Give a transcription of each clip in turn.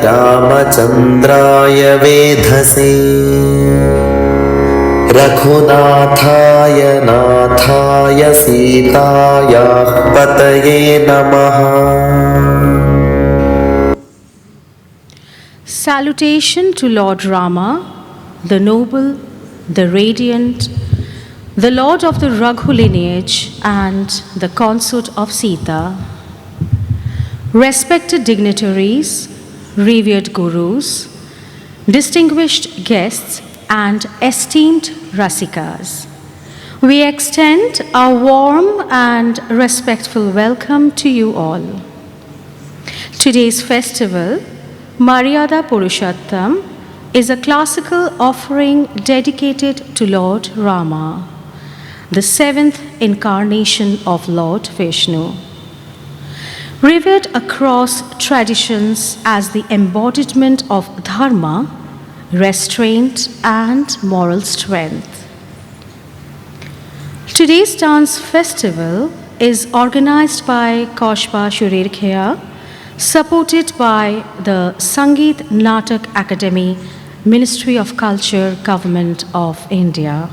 रामचन्द्राय वेधसे रघुनाथाय नाथाय सीतायाः पतये नमः। Salutation to Lord Rama, the noble, the radiant, the Lord of the Raghu lineage and the consort of Sita. Respected dignitaries, revered gurus, distinguished guests, and esteemed Rasikas, we extend our warm and respectful welcome to you all. Today's festival, Maryada Purushottam, is a classical offering dedicated to Lord Rama, the seventh incarnation of Lord Vishnu. Revered across traditions as the embodiment of dharma, restraint, and moral strength. Today's dance festival is organized by Koshpa Shurirkheya, supported by the Sangeet Natak Academy, Ministry of Culture, Government of India.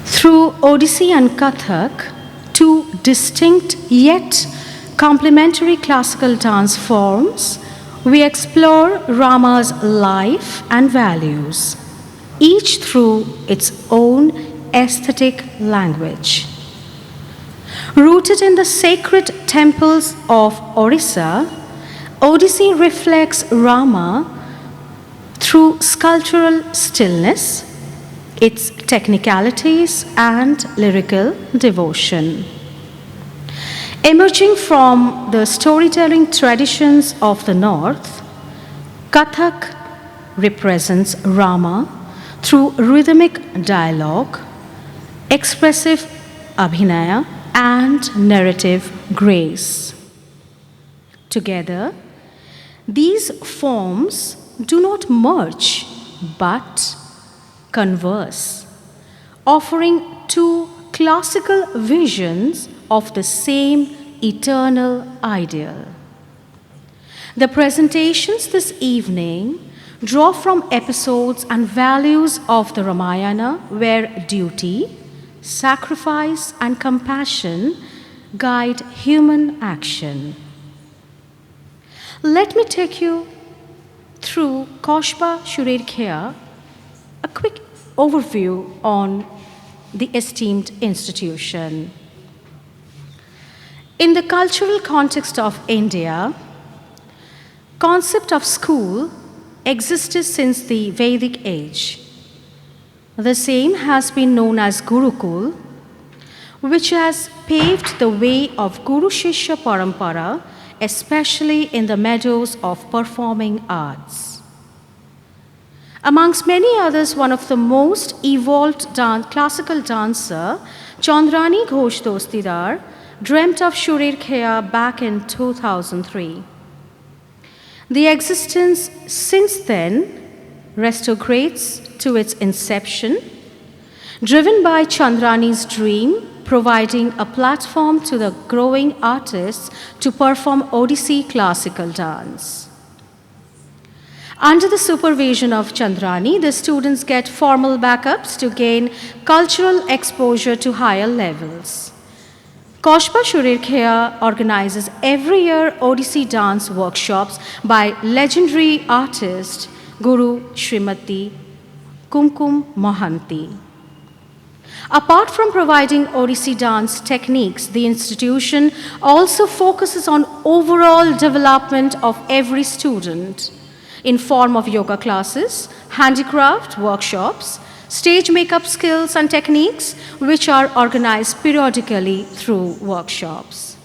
Through Odissi and Kathak, two distinct yet complementary classical dance forms, we explore Rama's life and values, each through its own aesthetic language. Rooted in the sacred temples of Orissa, Odissi reflects Rama through sculptural stillness, its technicalities and lyrical devotion. Emerging from the storytelling traditions of the north, Kathak represents Rama through rhythmic dialogue, expressive abhinaya, and narrative grace. Together, these forms do not merge but converse, offering two classical visions of the same eternal ideal. The presentations this evening draw from episodes and values of the Ramayana where duty, sacrifice, and compassion guide human action. Let me take you through Koshpa Shurirkheya, a quick overview on the esteemed institution. In the cultural context of India, concept of school existed since the Vedic age. The same has been known as Gurukul, which has paved the way of Guru Shishya Parampara, especially in the meadows of performing arts. Amongst many others, one of the most evolved classical dancer, Chandrani Ghosh Dostidar, dreamt of Shurirkheya back in 2003. The existence since then retrogrades to its inception, driven by Chandrani's dream, providing a platform to the growing artists to perform Odissi classical dance. Under the supervision of Chandrani, the students get formal backups to gain cultural exposure to higher levels. Koshpa Shurirkheya organizes every year Odissi dance workshops by legendary artist Guru Srimati Kumkum Mohanty. Apart from providing Odissi dance techniques, the institution also focuses on overall development of every student in form of yoga classes, handicraft workshops, stage makeup skills and techniques, which are organized periodically through workshops.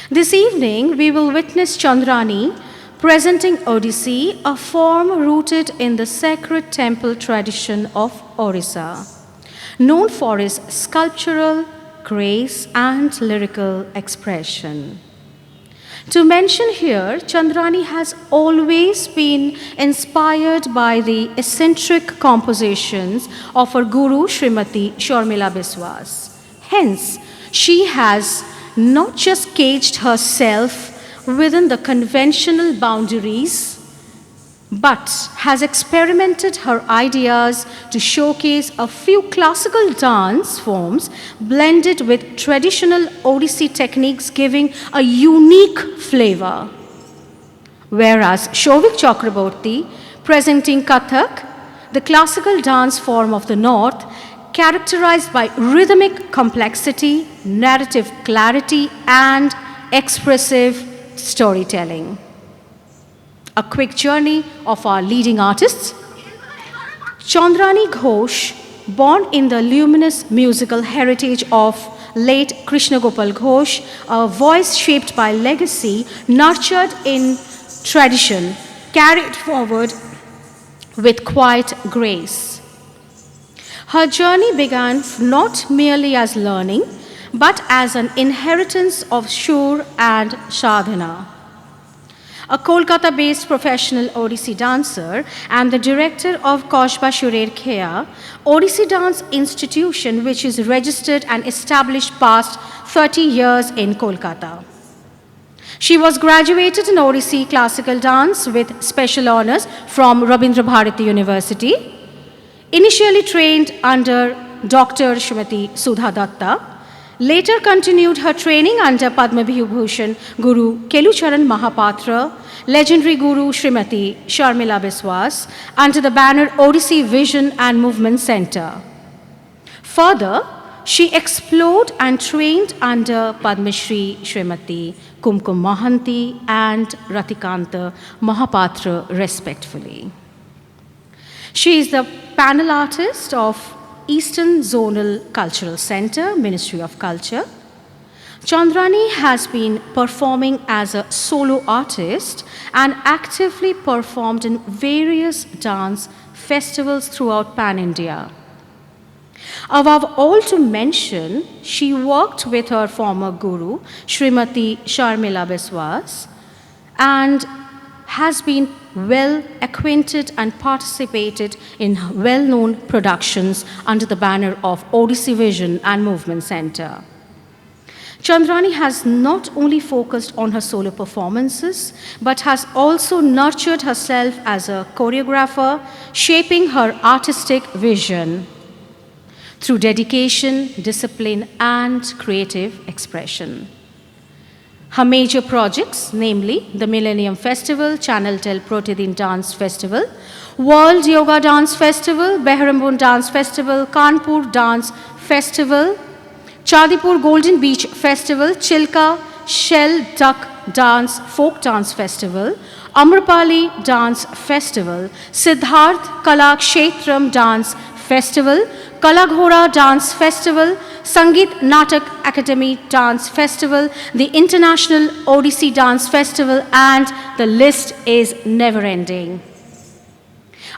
This evening, we will witness Chandrani presenting Odissi, a form rooted in the sacred temple tradition of Orissa, known for its sculptural grace and lyrical expression. To mention here, Chandrani has always been inspired by the eccentric compositions of her guru, Srimati Sharmila Biswas. Hence, she has not just caged herself within the conventional boundaries, but has experimented her ideas to showcase a few classical dance forms blended with traditional Odissi techniques, giving a unique flavor. Whereas Shovik Chakraborty, presenting Kathak, the classical dance form of the North, characterized by rhythmic complexity, narrative clarity, and expressive storytelling. A quick journey of our leading artists. Chandrani Ghosh, born in the luminous musical heritage of late Krishna Gopal Ghosh, a voice shaped by legacy, nurtured in tradition, carried forward with quiet grace. Her journey began not merely as learning, but as an inheritance of Shur and Sadhana. A Kolkata-based professional Odissi dancer and the director of Koshba Shurer Khea, Odissi Dance Institution, which is registered and established past 30 years in Kolkata. She was graduated in Odissi classical dance with special honors from Rabindra Bharati University. Initially trained under Dr. Srimati Sudha Datta, later continued her training under Padma Vibhushan Guru Kelucharan Mahapatra, legendary Guru Srimati Sharmila Biswas, under the banner Odissi Vision and Movement Center. Further, she explored and trained under Padma Shri Srimati Kumkum Mohanty and Ratikanta Mahapatra, respectively. She is the panel artist of Eastern Zonal Cultural Center, Ministry of Culture. Chandrani has been performing as a solo artist and actively performed in various dance festivals throughout Pan-India. Above all to mention, she worked with her former guru, Srimati Sharmila Biswas, and has been well acquainted and participated in well-known productions under the banner of Odissi Vision and Movement Center. Chandrani has not only focused on her solo performances, but has also nurtured herself as a choreographer, shaping her artistic vision through dedication, discipline, and creative expression. Her major projects, namely the Millennium Festival, Channel Tel Protidin Dance Festival, World Yoga Dance Festival, Behrampur Dance Festival, Kanpur Dance Festival, Chadipur Golden Beach Festival, Chilka Shell Duck Dance Folk Dance Festival, Amrapali Dance Festival, Siddharth Kala Kshetram Dance Festival, Kalaghora Dance Festival, Sangeet Natak Academy Dance Festival, the International Odissi Dance Festival, and the list is never-ending.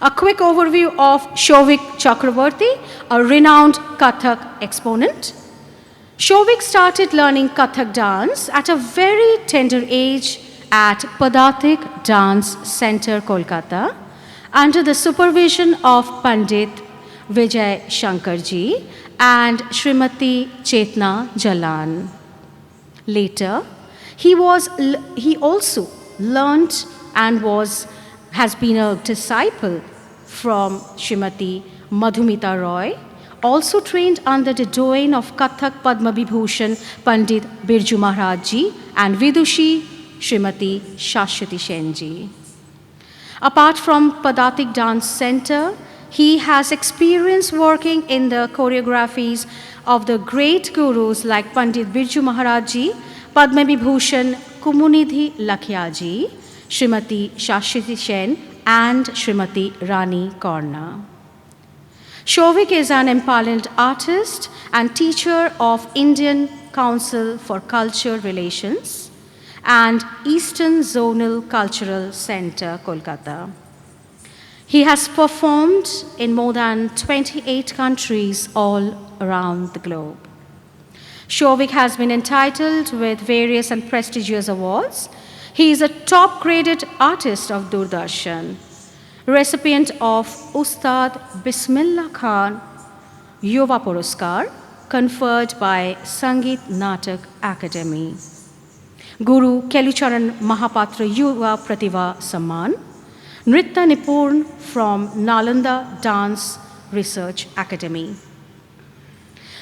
A quick overview of Shovik Chakraborty, a renowned Kathak exponent. Shovik started learning Kathak dance at a very tender age at Padatik Dance Center, Kolkata, under the supervision of Pandit Vijay Shankarji and Srimati Chetna Jalan. Later, he also learnt and has been a disciple from Srimati Madhumita Roy, also trained under the domain of Kathak Padma Vibhushan Pandit Birju Maharaj Ji and Vidushi Srimati Shashwati Senji. Apart from Padatik Dance Center, he has experience working in the choreographies of the great gurus like Pandit Birju Maharaj Ji, Padma Vibhushan Kumunidhi Lakhia Ji, Srimati Shashwati Sen, and Srimati Rani Korna. Shovik is an empowered artist and teacher of Indian Council for Culture Relations and Eastern Zonal Cultural Center, Kolkata. He has performed in more than 28 countries all around the globe. Shovik has been entitled with various and prestigious awards. He is a top-graded artist of Doordarshan, recipient of Ustad Bismillah Khan Yuva Puraskar, conferred by Sangeet Natak Academy. Guru Kelucharan Mahapatra Yuva Prativa Samman, Nritta Nipurn from Nalanda Dance Research Academy.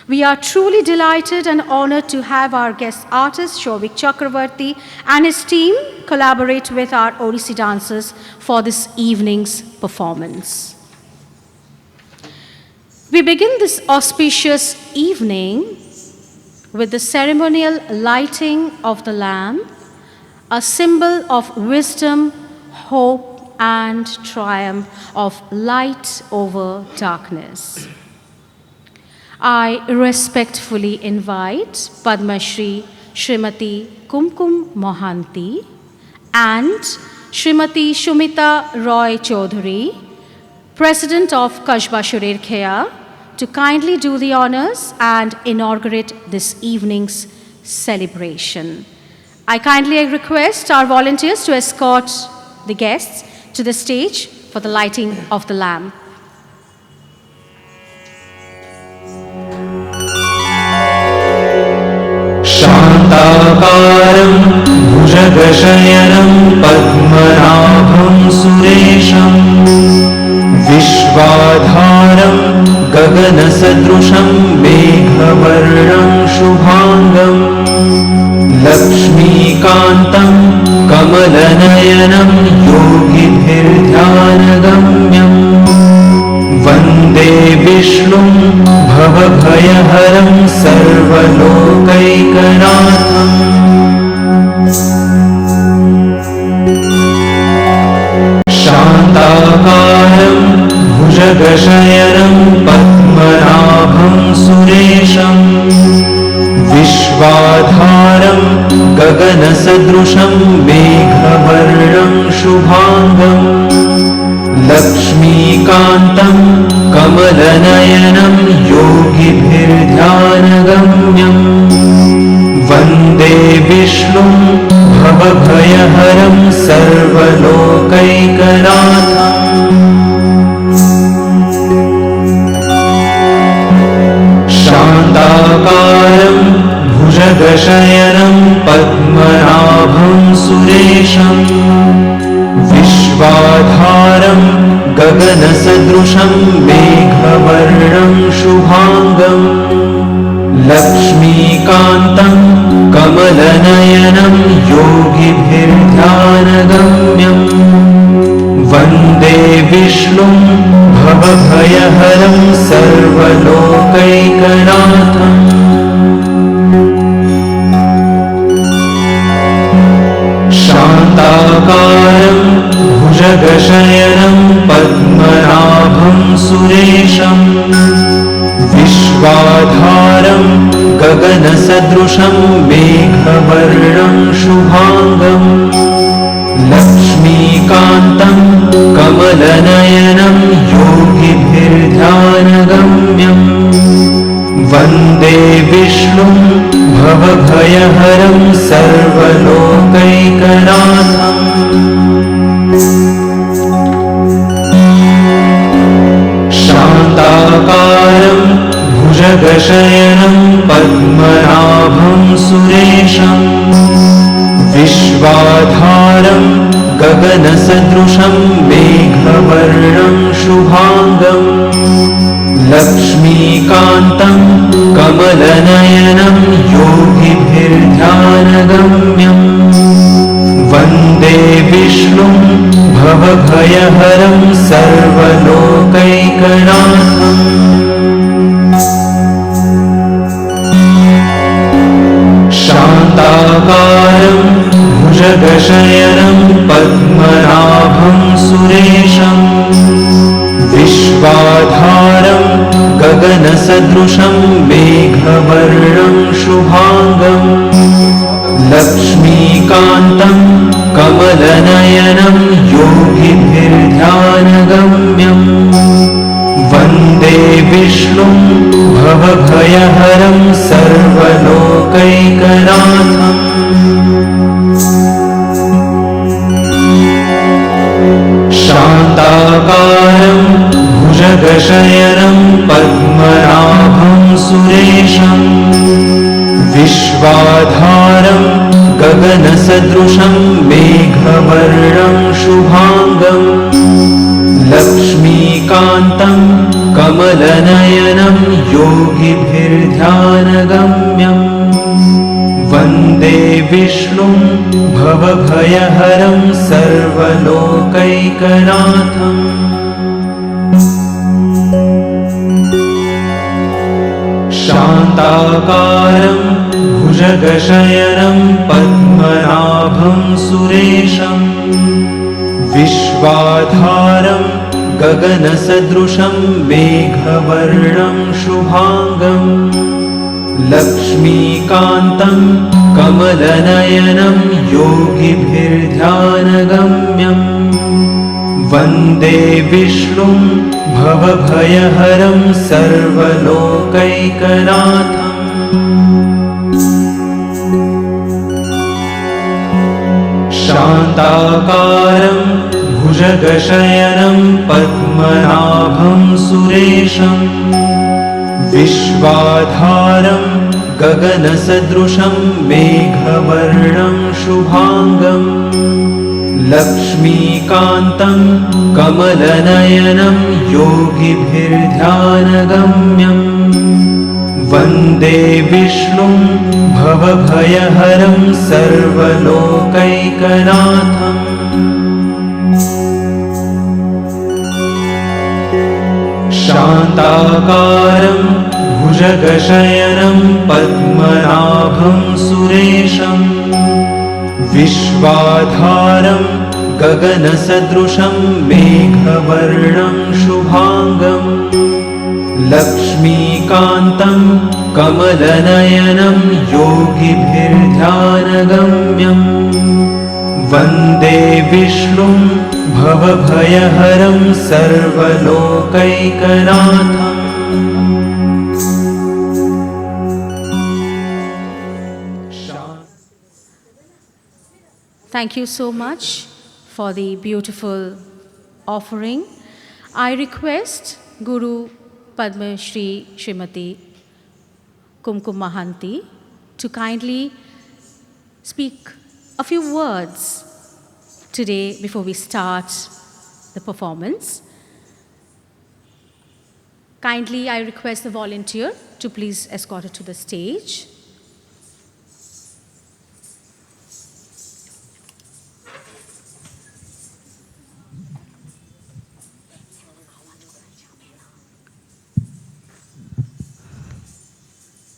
We are truly delighted and honored to have our guest artist Shobik Chakravarti and his team collaborate with our Odissi dancers for this evening's performance. We begin this auspicious evening with the ceremonial lighting of the lamp, a symbol of wisdom, hope, and triumph of light over darkness. I respectfully invite Padma Shri Srimati Kumkum Mohanty and Srimati Shumita Roy Chaudhary, President of Kasbah Shurer Khaya, to kindly do the honors and inaugurate this evening's celebration. I kindly request our volunteers to escort the guests to the stage for the lighting of the lamp. शान्ताकारं भुजगशयनं पद्मनाभं सुरेशं विश्वाधारं गगनसदृशं मेघवर्णं शुभाङ्गं लक्ष्मीकान्तं कमलनयनं योगिभिर्ध्यानगम्यम् वन्दे विष्णुं भवभयहरं सर्वलोकैकनाथम् शान्ताकारं भुजगशयनं पद्मनाभं सुरेशं विश्वाधारं गगनसदृशं मेघवर्णं शुभाङ्गम् लक्ष्मीकान्तं कमलनयनं योगिभिर्ध्यानगम्यम् वन्दे विष्णुं भवभयहरं सर्वलोकैकनाथम् शान्ताकारं भुजगशयनं पद्मनाभं सुरेशं विश्वाधारं गगनसदृशं मेघवर्णं शुभाङ्गम् लक्ष्मीकान्तं कमलनयनं योगिभिर्ध्यानगम्यम् वन्दे विष्णुं भवभयहरं सर्वलोकैकनाथम् शान्ताकारं भुजगशयनं पद्मनाभं सुरेशं विश्वाधारं गगनसदृशं मेघवर्णं शुभाङ्गम् लक्ष्मीकान्तं कमलनयनं योगिभिर्ध्यानगम्यम् वन्दे विष्णुं भवभयहरं सर्वलोकैकनाथम् शान्ताकारं भुजगशयनं पद्मनाभं सुरेशं विश्वाधारं गगनसदृशं मेघवर्णं शुभाङ्गम् लक्ष्मीकान्तं कमलनयनं योगिभिर्ध्यानगम्यम् वन्दे विष्णुं भवभयहरं सर्वलोकैकनाथम् शान्ताकारं भुजगशयनं पद्मनाभं सुरेशं विश्वाधारं गगनसदृशं मेघवर्णं शुभाङ्गम् लक्ष्मीकान्तं कमलनयनं योगिभिर्ध्यानगम्यम् वन्दे विष्णुं भवभयहरं सर्वलोकैकनाथम् शान्ताकारं भुजगशयनं पद्मनाभं सुरेशं विश्वाधारं गगनसदृशं मेघवर्णं शुभाङ्गम् लक्ष्मीकान्तं कमलनयनं योगिभिर्ध्यानगम्यम् वन्दे विष्णुं भवभयहरं सर्वलोकैकनाथम् शान्ताकारं भुजगशयनं पद्मनाभं सुरेशं विश्वाधारं गगनसदृशं मेघवर्णं शुभाङ्गम् लक्ष्मीकान्तं कमलनयनं योगिभिर्ध्यानगम्यम् वन्दे विष्णुं भवभयहरं सर्वलोकैकनाथम् शान्ताकारं भुजगशयनं पद्मनाभं सुरेशं विश्वाधारं गगनसदृशं मेघवर्णं शुभाङ्गम् लक्ष्मीकान्तं कमलनयनं योगिभिर्ध्यानगम्यम् वन्दे विष्णुं भवभयहरं सर्वलोकैकनाथम् शान्ताकारं भुजगशयनं पद्मनाभं सुरेशं विश्वाधारं गगनसदृशं मेघवर्णं शुभाङ्गम् लक्ष्मीकान्तं कमलनयनं योगिभिर्ध्यानगम्यम् वन्दे विष्णुं भवभयहरं सर्वलोकैकनाथम् Thank you so much for the beautiful offering. I request Guru Padma Shri Srimati Kumkum Mahanti to kindly speak a few words today before we start the performance. Kindly, I request the volunteer to please escort her to the stage.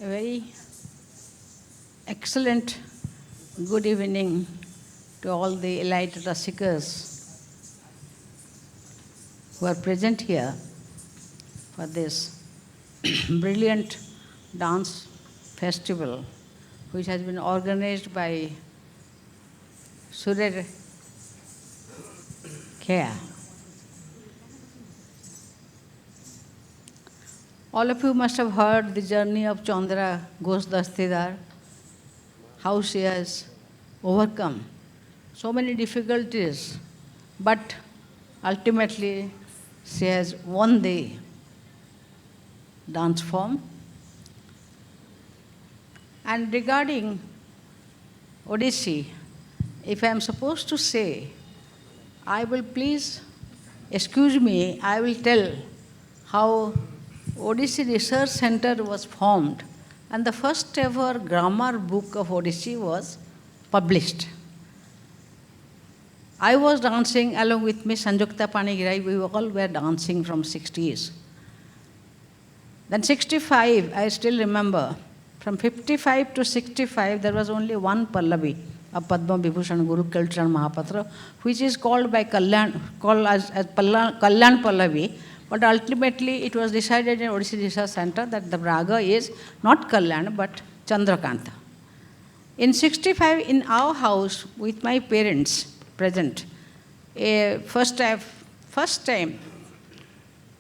A very excellent good evening to all the elite Rasikas who are present here for this brilliant dance festival which has been organized by Surya Khaya. All of you must have heard the journey of Chandra Ghosh Dastidar, how she has overcome so many difficulties, but ultimately she has won the dance form. And regarding Odissi, if I am supposed to say, I will please excuse me, I will tell how Odissi Research Center was formed and the first ever grammar book of Odissi was published. I was dancing along with Miss Sanjukta Panigirai, we all were dancing from 60s. Then 65, I still remember, from 55 to 65 there was only one Pallavi of Padma Vibhushan Guru Kalchan Mahapatra, which is called by Kalyan Pallavi. But ultimately, it was decided in Odissi Research Center that the raga is not Kalyan, but Chandrakanta. In 65, in our house, with my parents present, first time,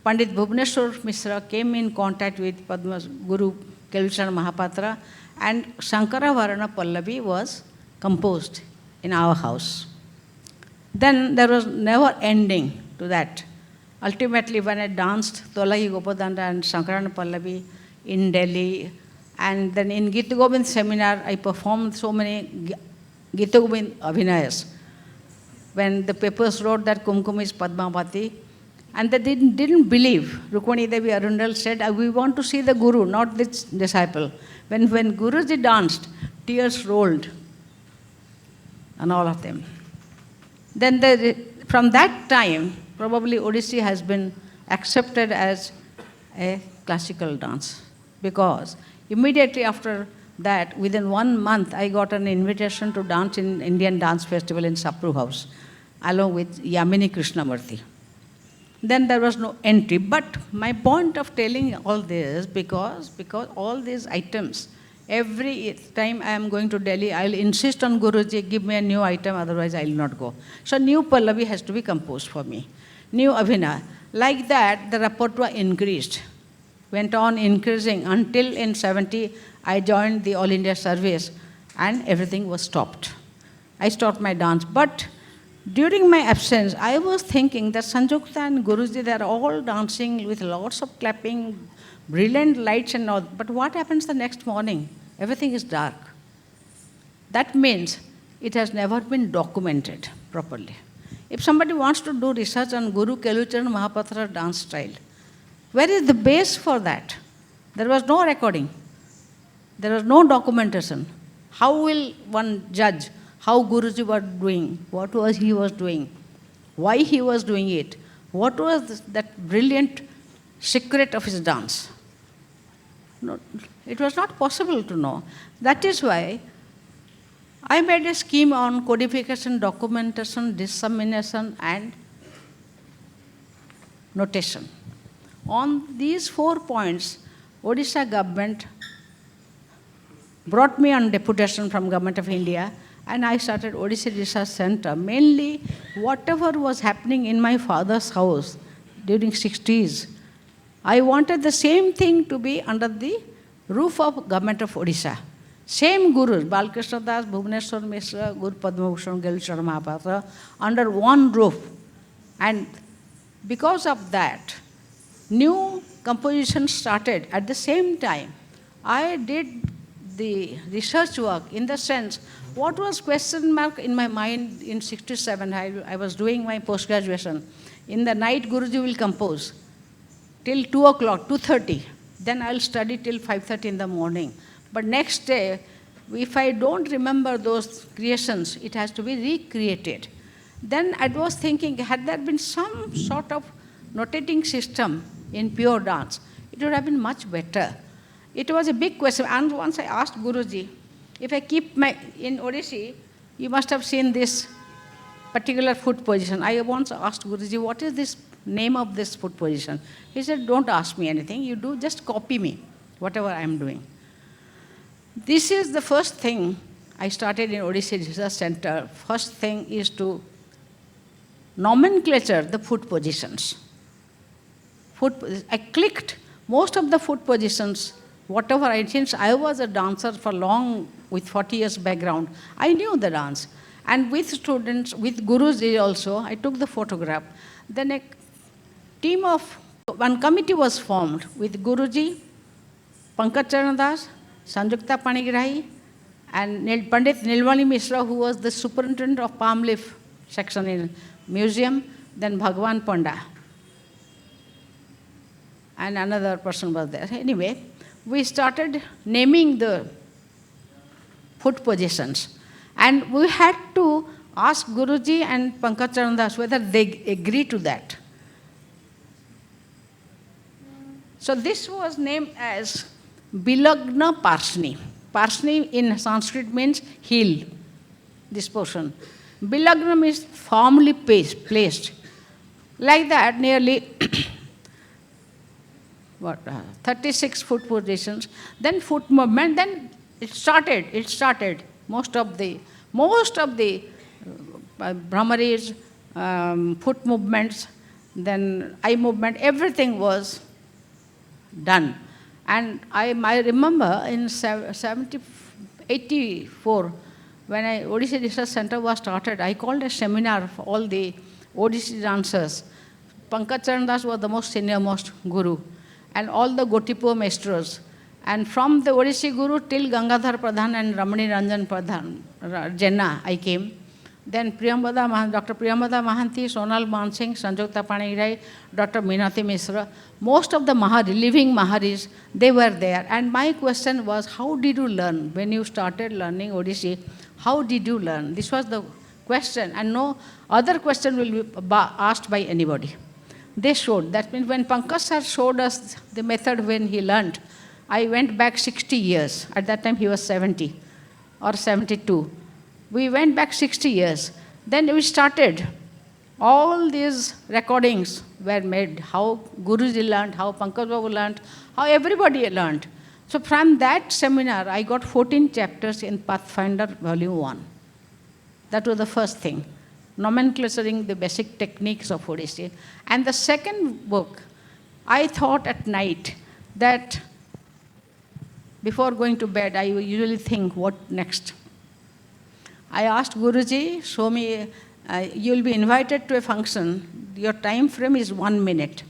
Pandit Bhuvneshwar Mishra came in contact with Padma Guru Kelvishan Mahapatra, and Shankara Varana Pallavi was composed in our house. Then there was never ending to that. Ultimately, when I danced Tolahi Gopadanda and Shankarana Pallavi in Delhi, and then in Gita Govind seminar, I performed so many Gita Govind Abhinayas. When the papers wrote that Kumkum is Padmavati, and they didn't believe. Rukmani Devi Arundel said, we want to see the Guru, not this disciple. When Guruji danced, tears rolled on all of them. Then from that time, probably Odissi has been accepted as a classical dance, because immediately after that, within 1 month, I got an invitation to dance in Indian Dance Festival in Sapru House, along with Yamini Krishnamurthy. Then there was no entry. But my point of telling all this, because all these items, every time I am going to Delhi, I will insist on Guruji, give me a new item, otherwise I will not go. So new Pallavi has to be composed for me. New Abhinaya. Like that, the repertoire increased, went on increasing until in 70, I joined the All India service and everything was stopped. I stopped my dance. But during my absence, I was thinking that Sanjukta and Guruji, they are all dancing with lots of clapping, brilliant lights and all. But what happens the next morning? Everything is dark. That means it has never been documented properly. If somebody wants to do research on Guru Kelucharan Mahapatra dance style, where is the base for that? There was no recording. There was no documentation. How will one judge how Guruji was doing, what was he was doing, why he was doing it, what was that brilliant secret of his dance? No, it was not possible to know. That is why I made a scheme on codification, documentation, dissemination and notation. On these 4 points, Odisha government brought me on deputation from Government of India, and I started Odissi Research Center. Mainly, whatever was happening in my father's house during 60s, I wanted the same thing to be under the roof of Government of Odisha. Same gurus, Balkrishna Das, Bhubaneswar Mishra, Guru Padma Bhushan, Kelucharan Mahapatra, under one roof. And because of that, new compositions started. At the same time, I did the research work in the sense, what was question mark in my mind in 67, I was doing my post-graduation. In the night, Guruji will compose till 2 o'clock, 2:30. Then I'll study till 5:30 in the morning. But next day, if I don't remember those creations, it has to be recreated. Then I was thinking, had there been some sort of notating system in pure dance, it would have been much better. It was a big question. And once I asked Guruji, if I keep in Odissi, you must have seen this particular foot position. I once asked Guruji, what is this name of this foot position? He said, don't ask me anything. You do, just copy me, whatever I am doing. This is the first thing I started in Odissi Research Center. First thing is to nomenclature the foot positions. I clicked most of the foot positions, whatever since I was a dancer for long, with 40 years background, I knew the dance. And with students, with Guruji also, I took the photograph. Then one committee was formed with Guruji, Pankaj Charan Das, Sanjukta Panigrahi, and Pandit Nilwani Mishra, who was the superintendent of palm leaf section in museum, then Bhagwan Panda. And another person was there. Anyway, we started naming the foot positions. And we had to ask Guruji and Pankaj Charan Das whether they agree to that. So this was named as Bilagna Parsni. Parsni in Sanskrit means heel, this portion. Bilagna means firmly placed. Like that, nearly 36 foot positions. Then foot movement, then it started. Most of the Brahmaris, foot movements, then eye movement, everything was done. And I remember in 84, when Odissi Research Center was started, I called a seminar for all the Odissi dancers. Pankaj Charan Das was the most senior-most guru, and all the Gotipo maestros. And from the Odissi Guru till Gangadhar Pradhan and Ramani Ranjan Pradhan, Jenna, I came. Then Dr. Priyambada Mahanti, Sonal Mansingh, Sanjukta Panirai, Dr. Minati Misra, most of the living Maharis, they were there. And my question was, how did you learn? When you started learning Odissi, how did you learn? This was the question, and no other question will be asked by anybody. They showed. That means when Pankaj sir showed us the method when he learned, I went back 60 years. At that time he was 70 or 72. We went back 60 years. Then we started. All these recordings were made, how Guruji learned, how Pankaj Babu learned, how everybody learned. So from that seminar, I got 14 chapters in Pathfinder Volume 1. That was the first thing, nomenclaturing the basic techniques of Odissi. And the second book, I thought at night that before going to bed, I usually think, what next? I asked Guruji, show me, you'll be invited to a function, your time frame is 1 minute.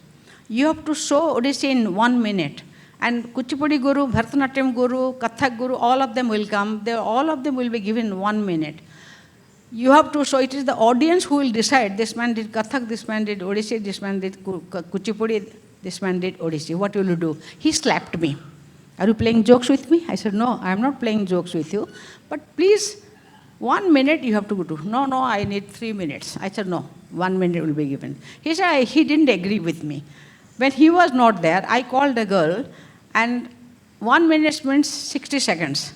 You have to show Odissi in 1 minute. And Kuchipudi Guru, Bharatanatyam Guru, Kathak Guru, all of them will come. All of them will be given 1 minute. You have to show, it is the audience who will decide, this man did Kathak, this man did Odissi, this man did Kuchipudi, this man did Odissi. What will you do? He slapped me. Are you playing jokes with me? I said, no, I am not playing jokes with you. But please, 1 minute you have to do. No, I need 3 minutes. I said, no, 1 minute will be given. He said, he didn't agree with me. When he was not there, I called a girl, and 1 minute means 60 seconds.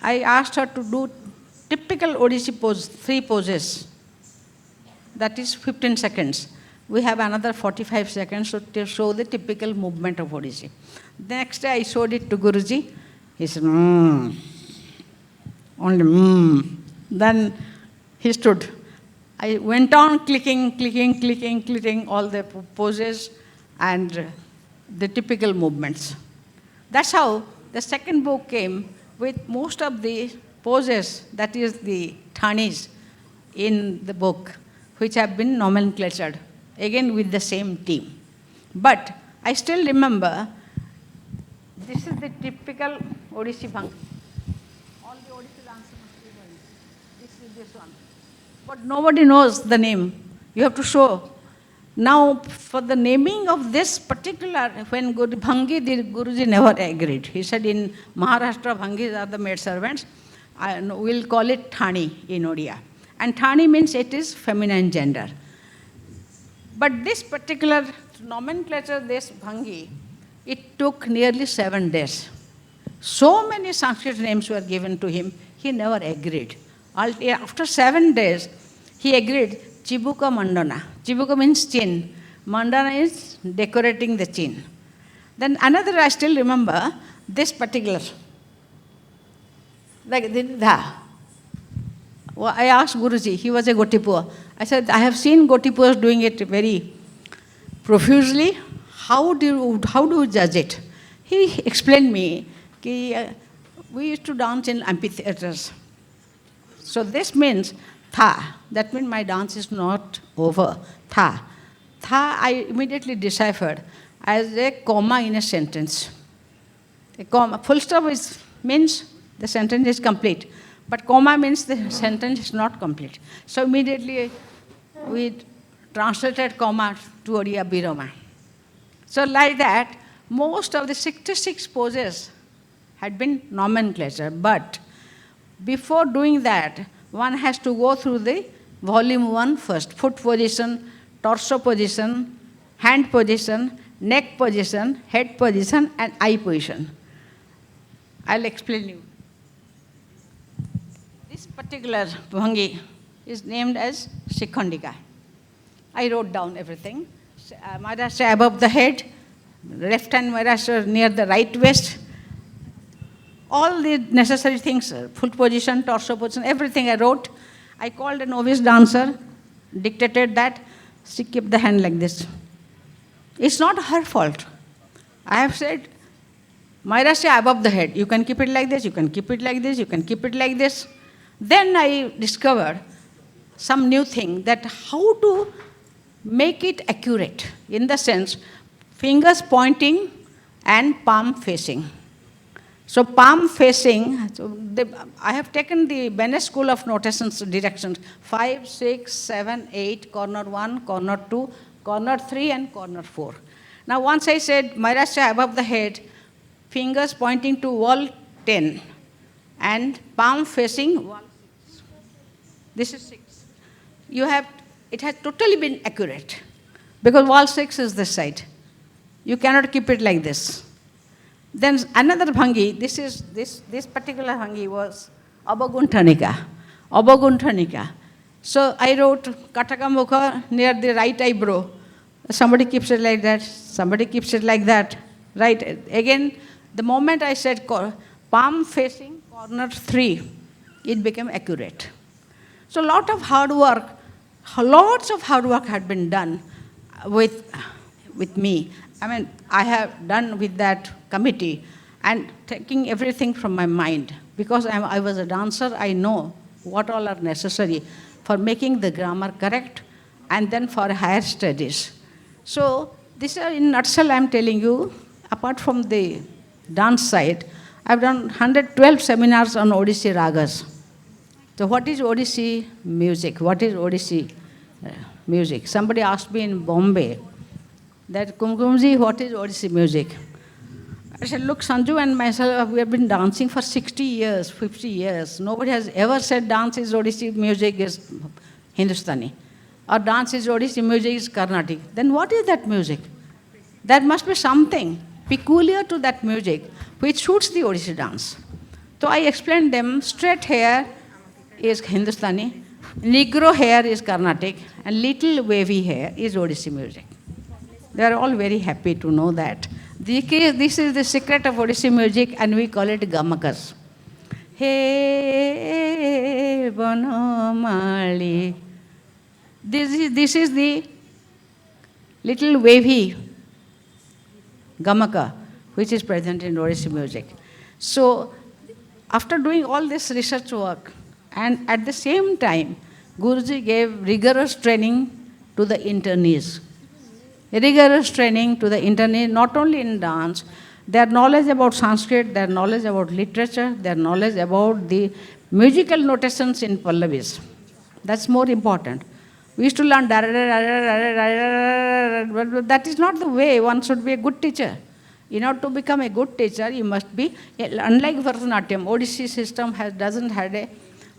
I asked her to do typical Odissi pose, 3 poses. That is 15 seconds. We have another 45 seconds to show the typical movement of Odissi. The next day I showed it to Guruji. He said, only Then he stood. I went on clicking all the poses and the typical movements. That's how the second book came, with most of the poses, that is the thanis in the book, which have been nomenclatured, again with the same team. But I still remember, this is the typical Odissi Bhangi. All the Odissi dancers must be knowing. This is this one. But nobody knows the name. You have to show. Now, for the naming of this particular, when Bhangi, the Guruji never agreed. He said, in Maharashtra, Bhangis are the maid servants. We'll call it Thani in Odia. And Thani means it is feminine gender. But this particular nomenclature, this Bhangi, it took nearly 7 days. So many Sanskrit names were given to him, he never agreed. After 7 days, he agreed, Chibuka Mandana. Chibuka means chin. Mandana is decorating the chin. Then another, I still remember, this particular, like the Dha. Well, I asked Guruji, he was a Gotipua. I said, I have seen Gotipuas doing it very profusely. How do you judge it? He explained me, we used to dance in amphitheaters. So this means Tha. That means my dance is not over. Tha. Tha I immediately deciphered as a comma in a sentence. A comma, full stop means the sentence is complete. But comma means the sentence is not complete. So immediately we translated comma to Odia Biroma. So like that, most of the 66 poses had been nomenclature. But before doing that, one has to go through the volume 1 first. Foot position, torso position, hand position, neck position, head position, and eye position. I'll explain you. This particular Bhangi is named as Shikhandika. I wrote down everything. Maharashtra above the head, left hand Maharashtra near the right waist. All the necessary things, foot position, torso position, everything I wrote. I called a novice dancer, dictated that, she kept the hand like this. It's not her fault. I have said, Maharashtra above the head. You can keep it like this, you can keep it like this, you can keep it like this. Then I discovered some new thing, that how to make it accurate, in the sense, fingers pointing and palm facing. So palm facing, I have taken the Bennett School of Notations directions, 5, 6, 7, 8, corner 1, corner 2, corner 3, and corner 4. Now once I said Maharashtra above the head, fingers pointing to wall 10, and palm facing wall 6. This is 6. It has totally been accurate, because wall 6 is this side. You cannot keep it like this. Then another bhangi, this particular bhangi was Abagunthanika. Abagunthanika. So I wrote Kataka Mukha near the right eyebrow. Somebody keeps it like that, somebody keeps it like that. Right? Again, the moment I said palm facing corner 3, it became accurate. So lots of hard work had been done with me. I mean, I have done with that committee and taking everything from my mind. Because I was a dancer, I know what all are necessary for making the grammar correct and then for higher studies. So this is in a nutshell I'm telling you. Apart from the dance side, I've done 112 seminars on Odissi ragas. So what is Odissi music? What is Odissi music? Somebody asked me in Bombay, that Kumkumji, what is Odissi music? I said, look, Sanju and myself, we have been dancing for 60 years, 50 years. Nobody has ever said dance is Odissi, music is Hindustani. Or dance is Odissi, music is Carnatic. Then what is that music? There must be something peculiar to that music which suits the Odissi dance. So I explained them, straight hair is Hindustani, Negro hair is Carnatic, and little wavy hair is Odissi music. They are all very happy to know that. This is the secret of Odissi music, and we call it Gamakas. Hey, Bonomali. This is the little wavy Gamaka, which is present in Odissi music. So, after doing all this research work, and at the same time, Guruji gave rigorous training to the internees. Rigorous training to the internees, not only in dance, their knowledge about Sanskrit, their knowledge about literature, their knowledge about the musical notations in Pallavis. That's more important. We used to learn, but that is not the way one should be a good teacher. In order to become a good teacher, you must be, unlike Bharatanatyam, Odissi system doesn't have a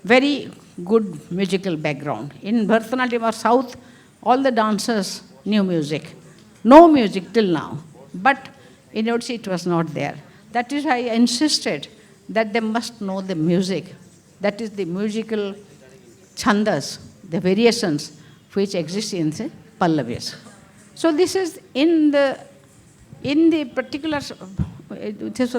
very good musical background. In Bharatanatyam or South, all the dancers knew music. No music till now. But in Odissi it was not there. That is why I insisted that they must know the music. That is the musical chandas, the variations which exist in the Pallavis. So this is in the particular, it is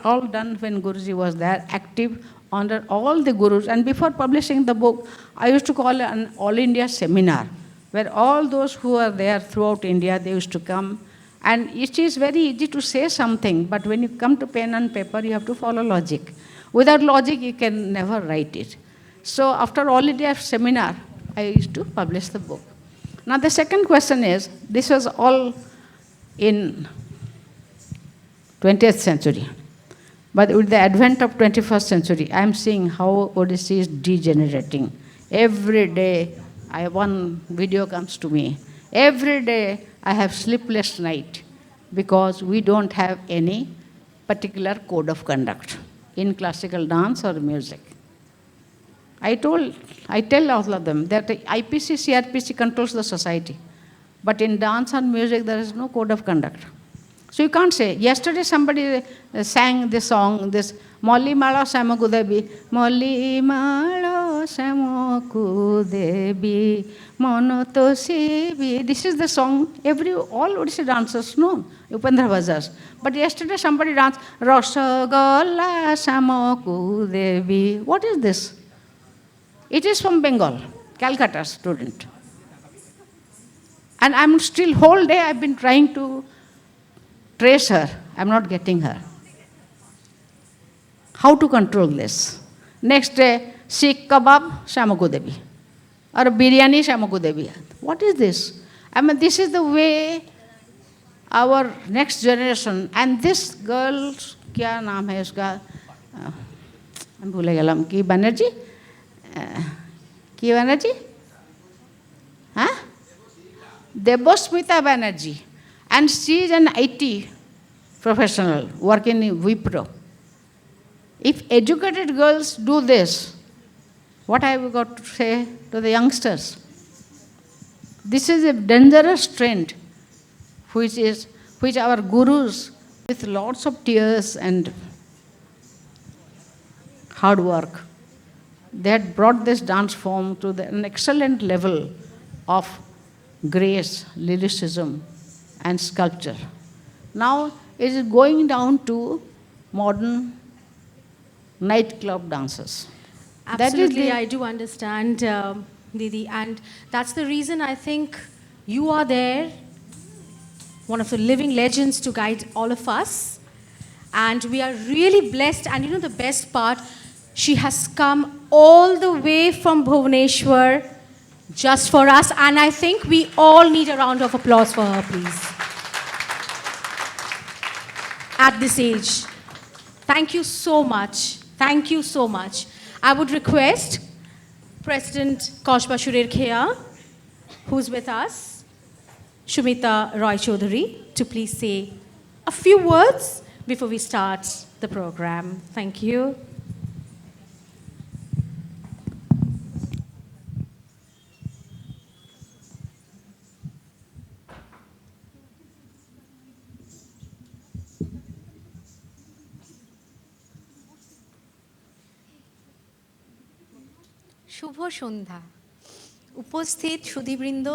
all done when Guruji was there, active under all the Gurus. And before publishing the book, I used to call an All India seminar, where all those who are there throughout India, they used to come. And it is very easy to say something, but when you come to pen and paper, you have to follow logic. Without logic, you can never write it. So after All India seminar, I used to publish the book. Now the second question is, this was all in 20th century. But with the advent of 21st century, I am seeing how Odissi is degenerating. Every day, one video comes to me. Every day, I have sleepless night because we don't have any particular code of conduct in classical dance or music. I tell all of them that IPC, CRPC controls the society. But in dance and music, there is no code of conduct. So you can't say, yesterday somebody sang this song, this Molly Malo Samakudebi, Molly Malo Samakudebi, Monoto Sebi. This is the song all Odissi dancers know, Upendra Bazars. But yesterday somebody danced, Rosagala Samakudebi. What is this? It is from Bengal, Calcutta student. And I'm still, whole day I've been trying to trace her. I'm not getting her. How to control this? Next day, Sikh kebab, Shamakudevi. Or biryani, Shamakudevi. What is this? I mean, this is the way our next generation. And this girl, क्या नाम है उसका, भूल गया की बनर्जी, की बनर्जी, हाँ, Debosmita Banerjee, and she is an IT professional working in Wipro. If educated girls do this, what have you got to say to the youngsters? This is a dangerous trend, which our gurus, with lots of tears and hard work, they had brought this dance form to an excellent level of grace, lyricism, and sculpture. Now it is going down to modern nightclub dances. Absolutely, I do understand, Didi, and that's the reason I think you are there, one of the living legends to guide all of us. And we are really blessed, and you know the best part, she has come all the way from Bhubaneswar just for us, and I think we all need a round of applause for her, please. At this age. Thank you so much. Thank you so much. I would request President Kaushba Shurer Khea, who's with us, Shumita Roy Chaudhary, to please say a few words before we start the program. Thank you. শুভ সন্ধ্যা উপস্থিত সুধীবৃন্দ,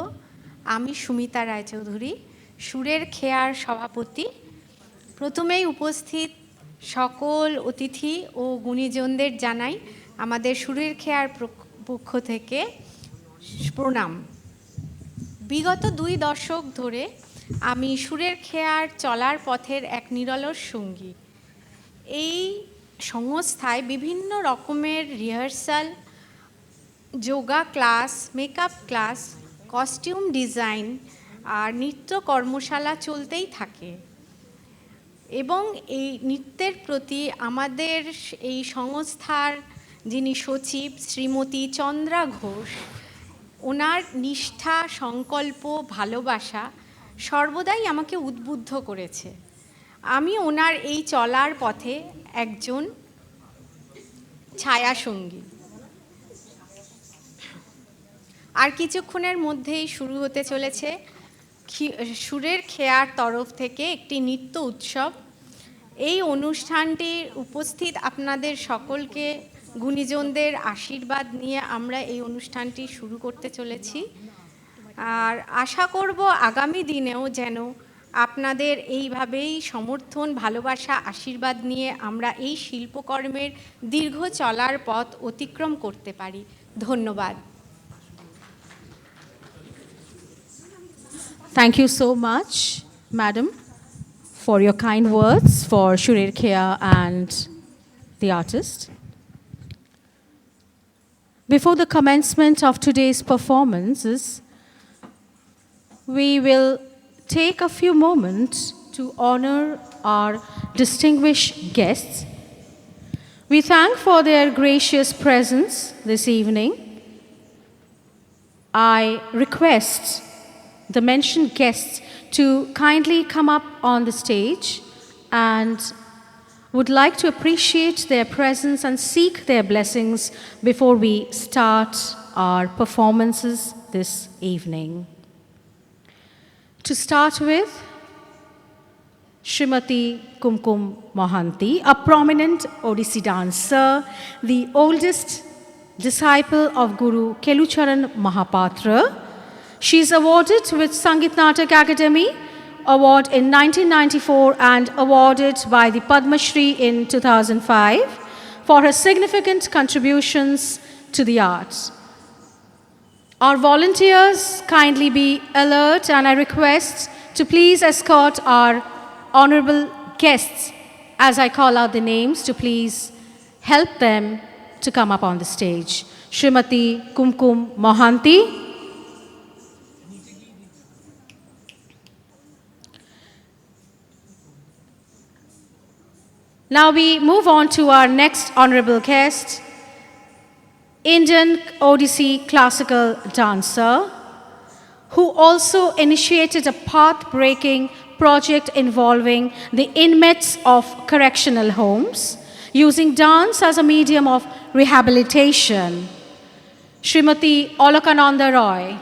আমি সুমিতা রায়চৌধুরী, সুরের খেয়ার সভাপতি। প্রথমেই উপস্থিত সকল অতিথি ও গুণীজনদের জানাই আমাদের সুরের খেয়ার পক্ষ থেকে প্রণাম। বিগত 2 দশক ধরে আমি সুরের খেয়ার চলার পথের এক নিরলস সঙ্গী। এই সংস্থায় বিভিন্ন রকমের rehearsal, yoga class, makeup class, costume design আর নৃত্য কর্মশালা চলতেই থাকে। এবং এই নৃত্যের প্রতি আমাদের এই সংস্থার যিনি সচিব শ্রীমতী চন্দ্রা ঘোষ, ওনার নিষ্ঠা, সংকল্প, ভালোবাসা সর্বদাই আমাকে উদ্বুদ্ধ করেছে। আমি ওনার এই চলার পথে একজন ছায়াসঙ্গী। আর কিছুক্ষণের মধ্যেই শুরু হতে চলেছে সুরের খেয়ার তরফ থেকে একটি নৃত্য উৎসব। এই অনুষ্ঠানটির উপস্থিত আপনাদের সকলকে গুণীজনদের আশীর্বাদ নিয়ে আমরা এই অনুষ্ঠানটি শুরু করতে চলেছি। আর আশা করব আগামী দিনেও যেন আপনাদের এইভাবেই সমর্থন, ভালোবাসা, আশীর্বাদ নিয়ে আমরা এই শিল্পকর্মের দীর্ঘ চলার পথ অতিক্রম করতে পারি। ধন্যবাদ। Thank you so much, Madam, for your kind words for Shurer Khea and the artist. Before the commencement of today's performances, we will take a few moments to honor our distinguished guests. We thank for their gracious presence this evening. I request the mentioned guests to kindly come up on the stage and would like to appreciate their presence and seek their blessings before we start our performances this evening. To start with, Srimati Kumkum Mohanty, a prominent Odissi dancer, the oldest disciple of Guru Kelucharan Mahapatra. She is awarded with Sangeet Natak Academy Award in 1994 and awarded by the Padma Shri in 2005 for her significant contributions to the arts. Our volunteers kindly be alert, and I request to please escort our honorable guests, as I call out the names, to please help them to come up on the stage. Srimati Kumkum Mohanty, Now we move on to our next honorable guest, Indian Odissi classical dancer, who also initiated a path-breaking project involving the inmates of correctional homes, using dance as a medium of rehabilitation. Srimati Olakananda Roy.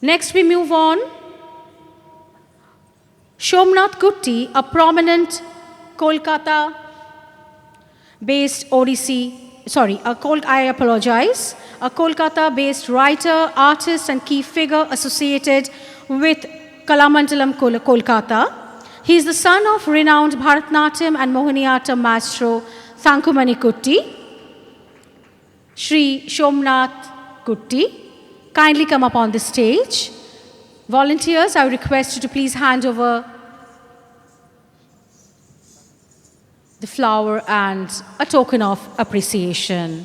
Next we move on. Somnath Kutti, a prominent Kolkata-based a Kolkata-based writer, artist and key figure associated with Kalamandalam, Kolkata. He is the son of renowned Bharatanatyam and Mohiniyattam maestro Thankumani Kutti. Shri Somnath Kutti, kindly come up on the stage. Volunteers, I request you to please hand over the flower and a token of appreciation.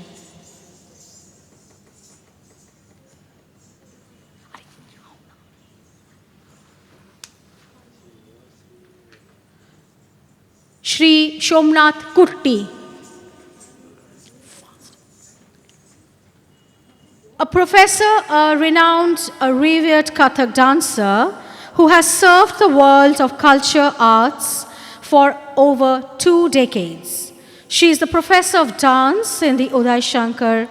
Shri Somnath Kutti, a professor, a renowned, a revered Kathak dancer who has served the world of culture arts for over 2 decades. She is the professor of dance in the Uday Shankar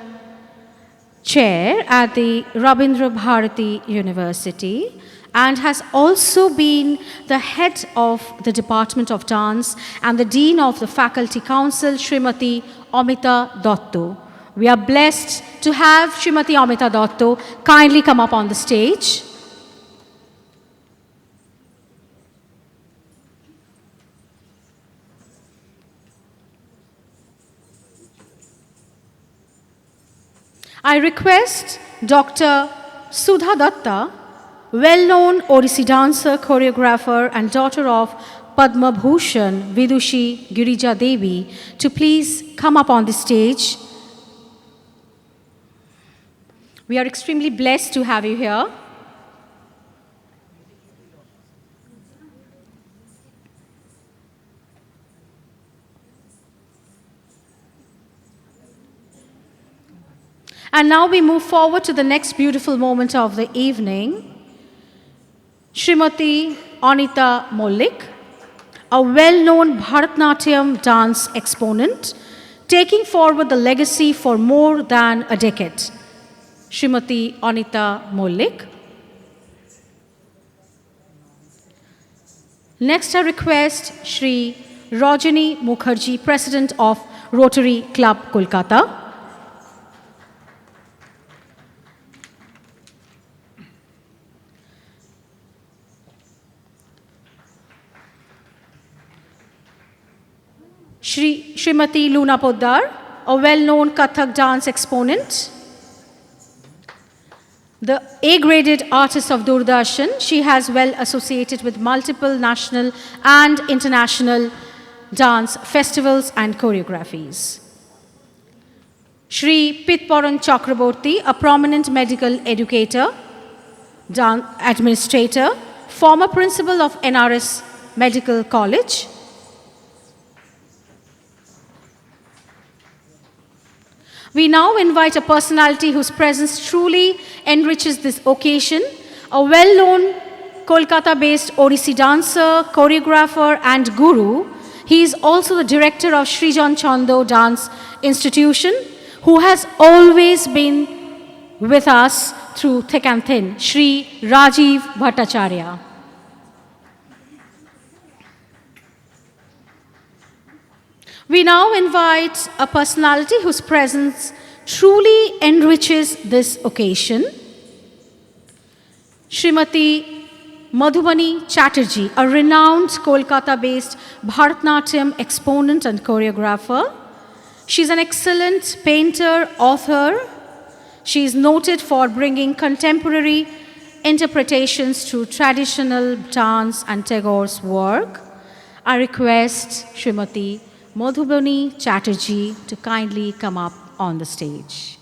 chair at the Rabindra Bharati University and has also been the head of the Department of Dance and the Dean of the Faculty Council, Srimati Amita Dotto. We are blessed to have Srimati Amita Dotto kindly come up on the stage. I request Dr. Sudha Datta, well-known Odissi dancer, choreographer, and daughter of Padma Bhushan Vidushi Girija Devi, to please come up on the stage. We are extremely blessed to have you here. And now we move forward to the next beautiful moment of the evening. Srimati Anita Mollik, a well-known Bharatanatyam dance exponent, taking forward the legacy for more than a decade. Srimati Anita Mollik. Next, I request Shri Rajani Mukherjee, President of Rotary Club, Kolkata. Srimati Luna Poddar, a well-known Kathak dance exponent. The A-graded artist of Doordarshan, she has well associated with multiple national and international dance festivals and choreographies. Shri Pitparan Chakraborty, a prominent medical educator, administrator, former principal of NRS Medical College. We now invite a personality whose presence truly enriches this occasion, a well-known Kolkata-based Odissi dancer, choreographer, and guru. He is also the director of Srijan Chando Dance Institution, who has always been with us through thick and thin, Shri Rajiv Bhattacharya. We now invite a personality whose presence truly enriches this occasion. Srimati Madhubani Chatterjee, a renowned Kolkata-based Bharatanatyam exponent and choreographer. She's an excellent painter, author. She is noted for bringing contemporary interpretations to traditional dance and Tagore's work. I request Srimati Madhubani Chatterjee to kindly come up on the stage.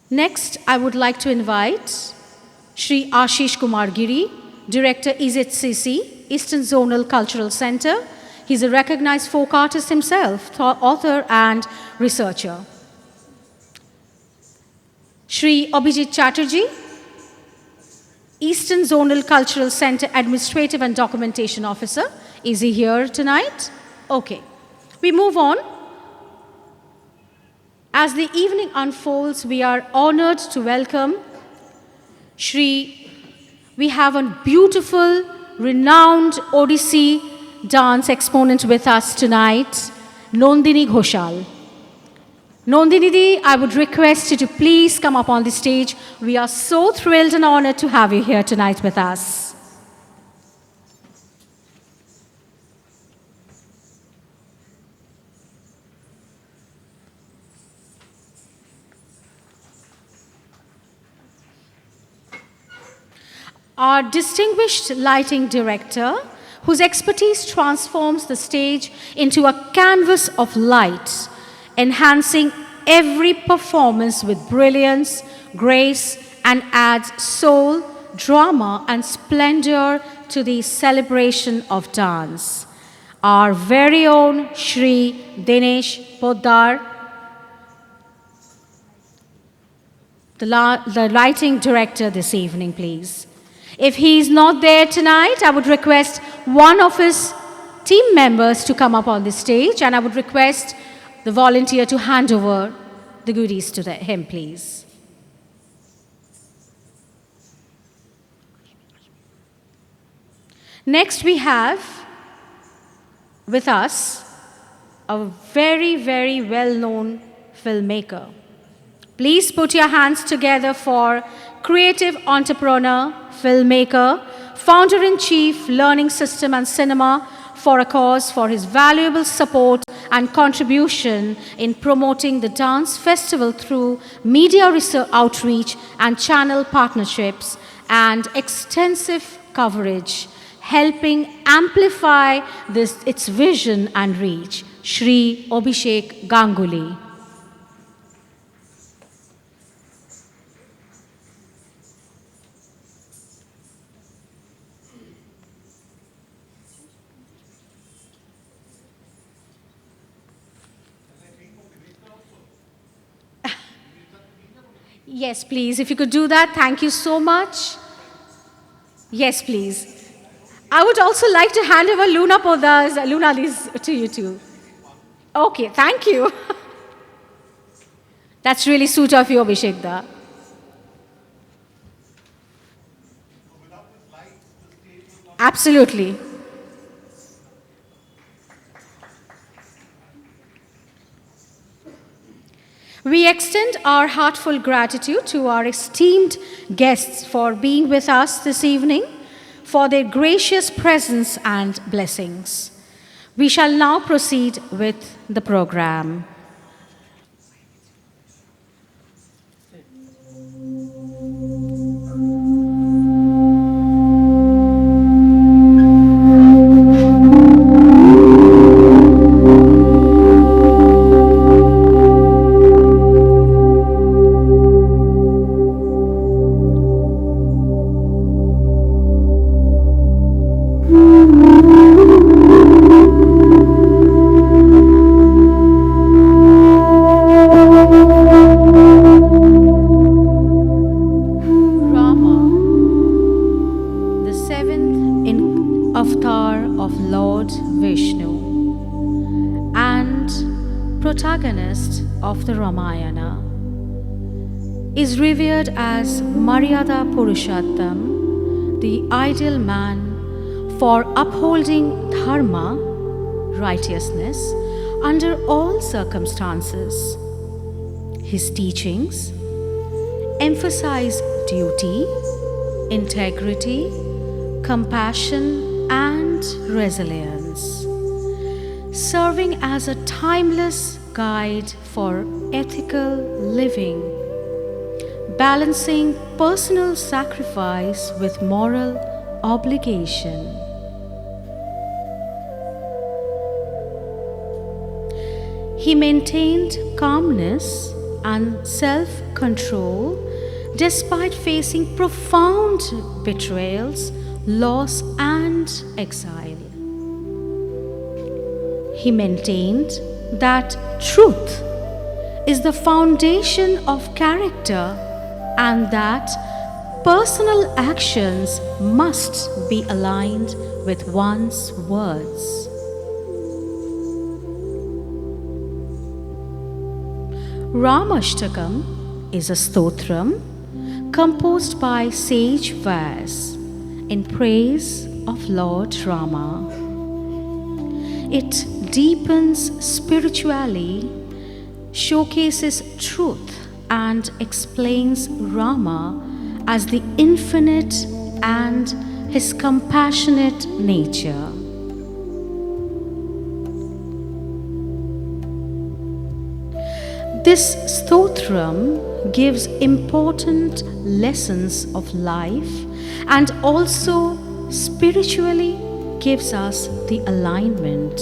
Next, I would like to invite Shri Ashish Kumar Giri, Director EZCC, Eastern Zonal Cultural Center. He's a recognized folk artist himself, author and researcher. Shri Abhijit Chatterjee, Eastern Zonal Cultural Center Administrative and Documentation Officer. Is he here tonight? Okay. We move on. As the evening unfolds, we are honored to welcome we have a beautiful, renowned Odissi dance exponent with us tonight, Nondini Ghoshal. Nondini, I would request you to please come up on the stage. We are so thrilled and honored to have you here tonight with us. Our distinguished lighting director, whose expertise transforms the stage into a canvas of light, enhancing every performance with brilliance, grace, and adds soul, drama, and splendor to the celebration of dance. Our very own Shri Dinesh Poddar, the lighting director this evening, please. If he is not there tonight, I would request one of his team members to come up on the stage, and I would request the volunteer to hand over the goodies to him, please. Next, we have with us a very, very well-known filmmaker. Please put your hands together for creative entrepreneur, filmmaker, founder-in-chief, Learning System and Cinema for a Cause, for his valuable support and contribution in promoting the dance festival through media research outreach and channel partnerships and extensive coverage, helping amplify its vision and reach. Shri Abhishek Ganguly. Yes, please. If you could do that, thank you so much. Yes, please. I would also like to hand over Luna these to you too. Okay, thank you. That's really sweet of you, Abhishek da. Absolutely. We extend our heartfelt gratitude to our esteemed guests for being with us this evening, for their gracious presence and blessings. We shall now proceed with the program. Of the Ramayana is revered as Maryada Purushottam, the ideal man for upholding dharma, righteousness, under all circumstances. His teachings emphasize duty, integrity, compassion, and resilience, serving as a timeless guide for ethical living, balancing personal sacrifice with moral obligation. He maintained calmness and self control despite facing profound betrayals, loss, and exile. He maintained that truth is the foundation of character and that personal actions must be aligned with one's words. Ramashtakam is a stotram composed by sage Vyas in praise of Lord Rama. It deepens spiritually, showcases truth, and explains Rama as the infinite and his compassionate nature. This stotram gives important lessons of life and also spiritually gives us the alignment.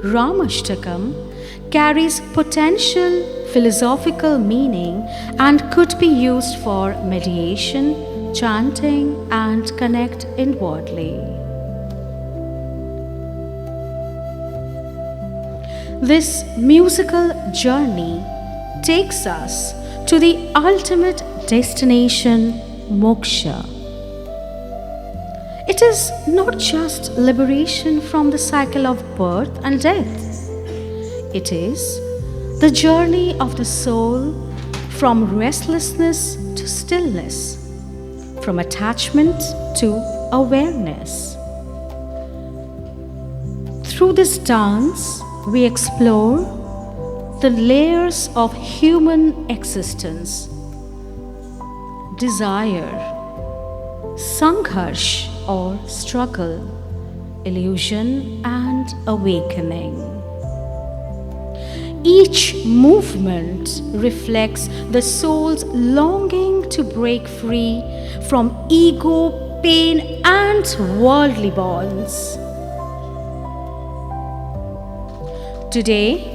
Ramashtakam carries potential philosophical meaning and could be used for meditation, chanting, and connect inwardly. This musical journey takes us to the ultimate destination, moksha. It is not just liberation from the cycle of birth and death. It is the journey of the soul from restlessness to stillness, from attachment to awareness. Through this dance, we explore the layers of human existence: desire, sangharsh or struggle, illusion, and awakening. Each movement reflects the soul's longing to break free from ego, pain, and worldly bonds. Today,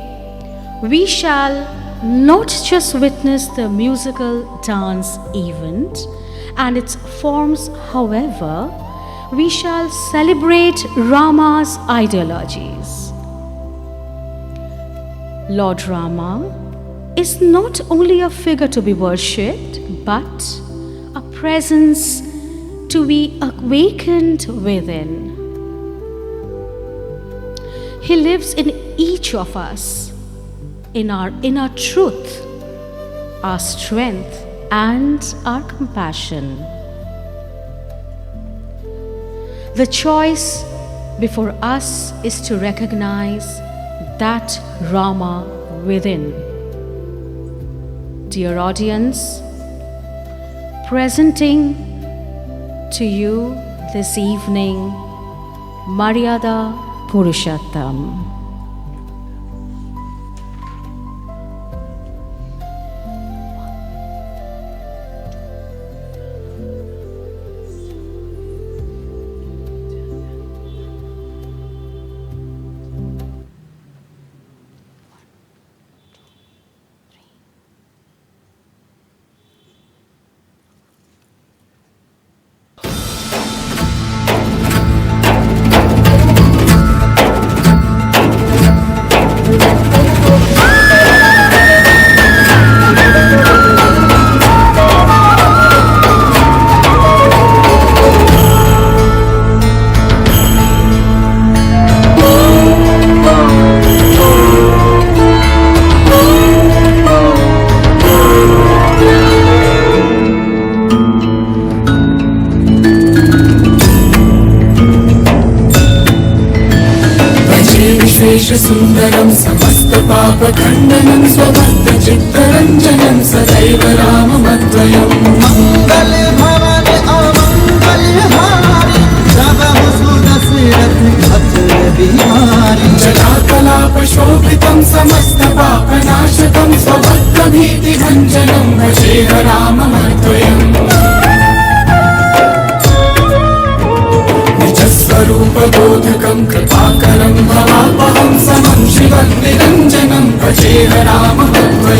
we shall not just witness the musical dance event and its forms, however, we shall celebrate Rama's ideologies. Lord Rama is not only a figure to be worshipped, but a presence to be awakened within. He lives in each of us, in our inner truth, our strength, and our compassion. The choice before us is to recognize that Rama within. Dear audience, presenting to you this evening Maryada Purushottam. सुन्दरं समस्तपापखण्डनं स्वभक्तचित्तरञ्जनं सदैव राममद्वयम् मङ्गल भवन अमङ्गलहारी तव सुदशरथ अचल बिहारी जलाकलापशोभितं समस्तपापनाशकं स्वभक्तभीतिभञ्जनं भजेह राममद्वयम् स्वरूपबोधकं कृपाकरं भवापहं समं शिवं निरञ्जनं भजेह राममद्वयम्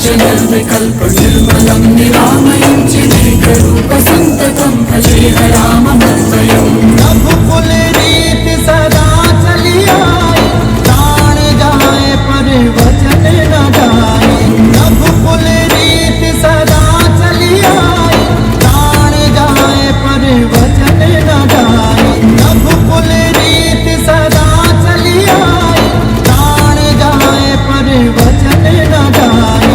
च निर्विकल्प निर्मलं निरामयञ्चिदेकरूप सन्ततं भजेह राममन्वयम् रघुकुल रीत सदा चली आई प्राण जाए पर वचन न जाए रघुकुल रीत सदा चली आई प्राण जाए पर वचन न जाए रघुकुल रीत सदा चली आई प्राण जाए पर वचन न जाए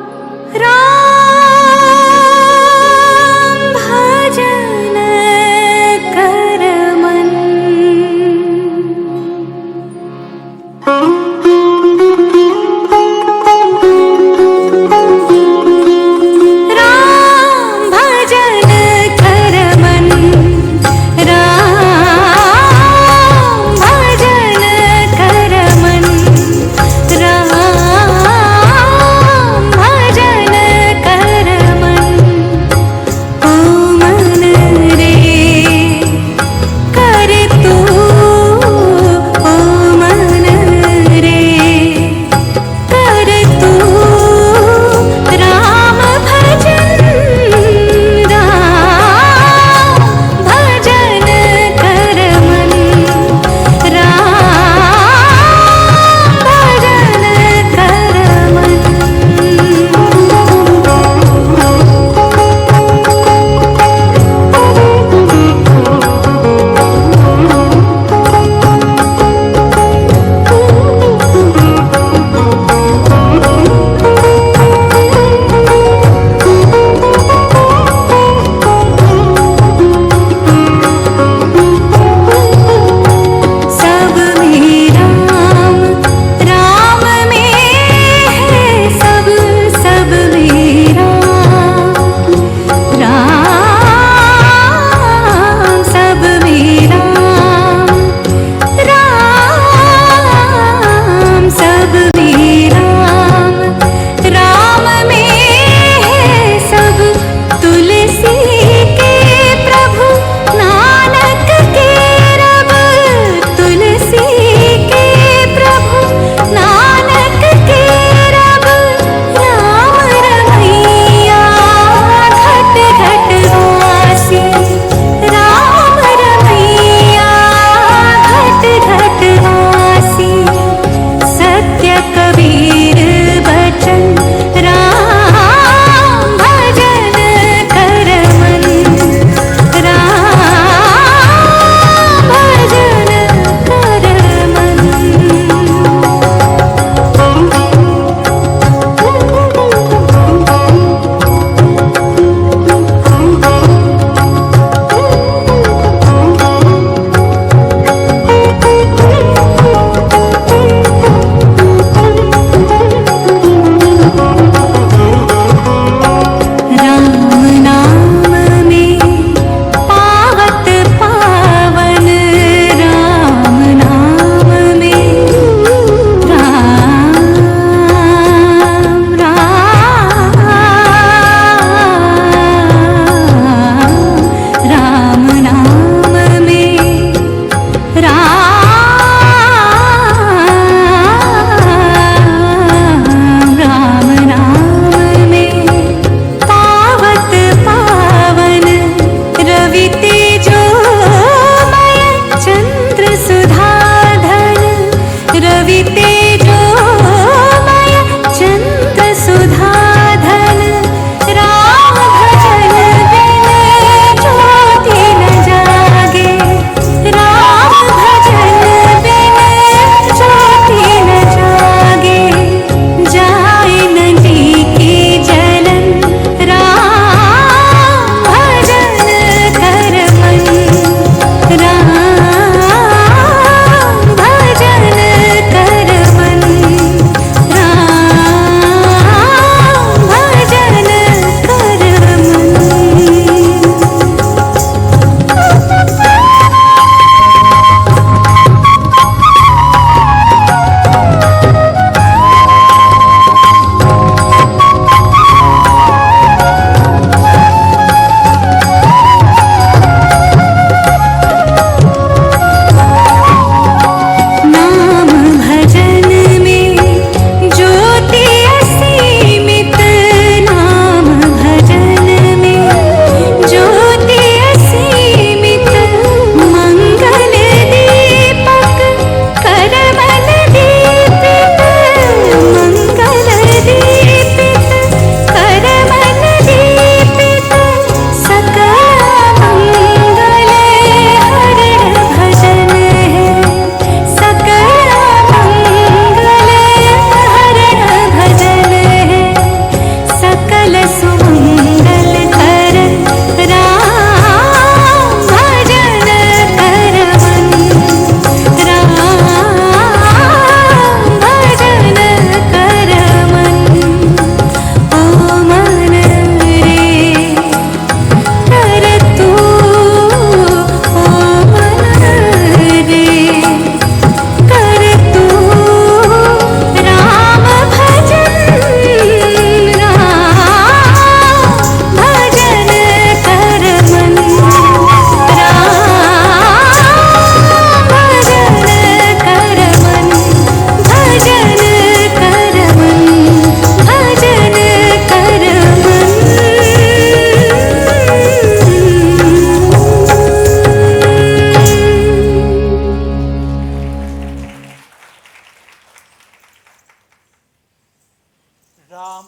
राम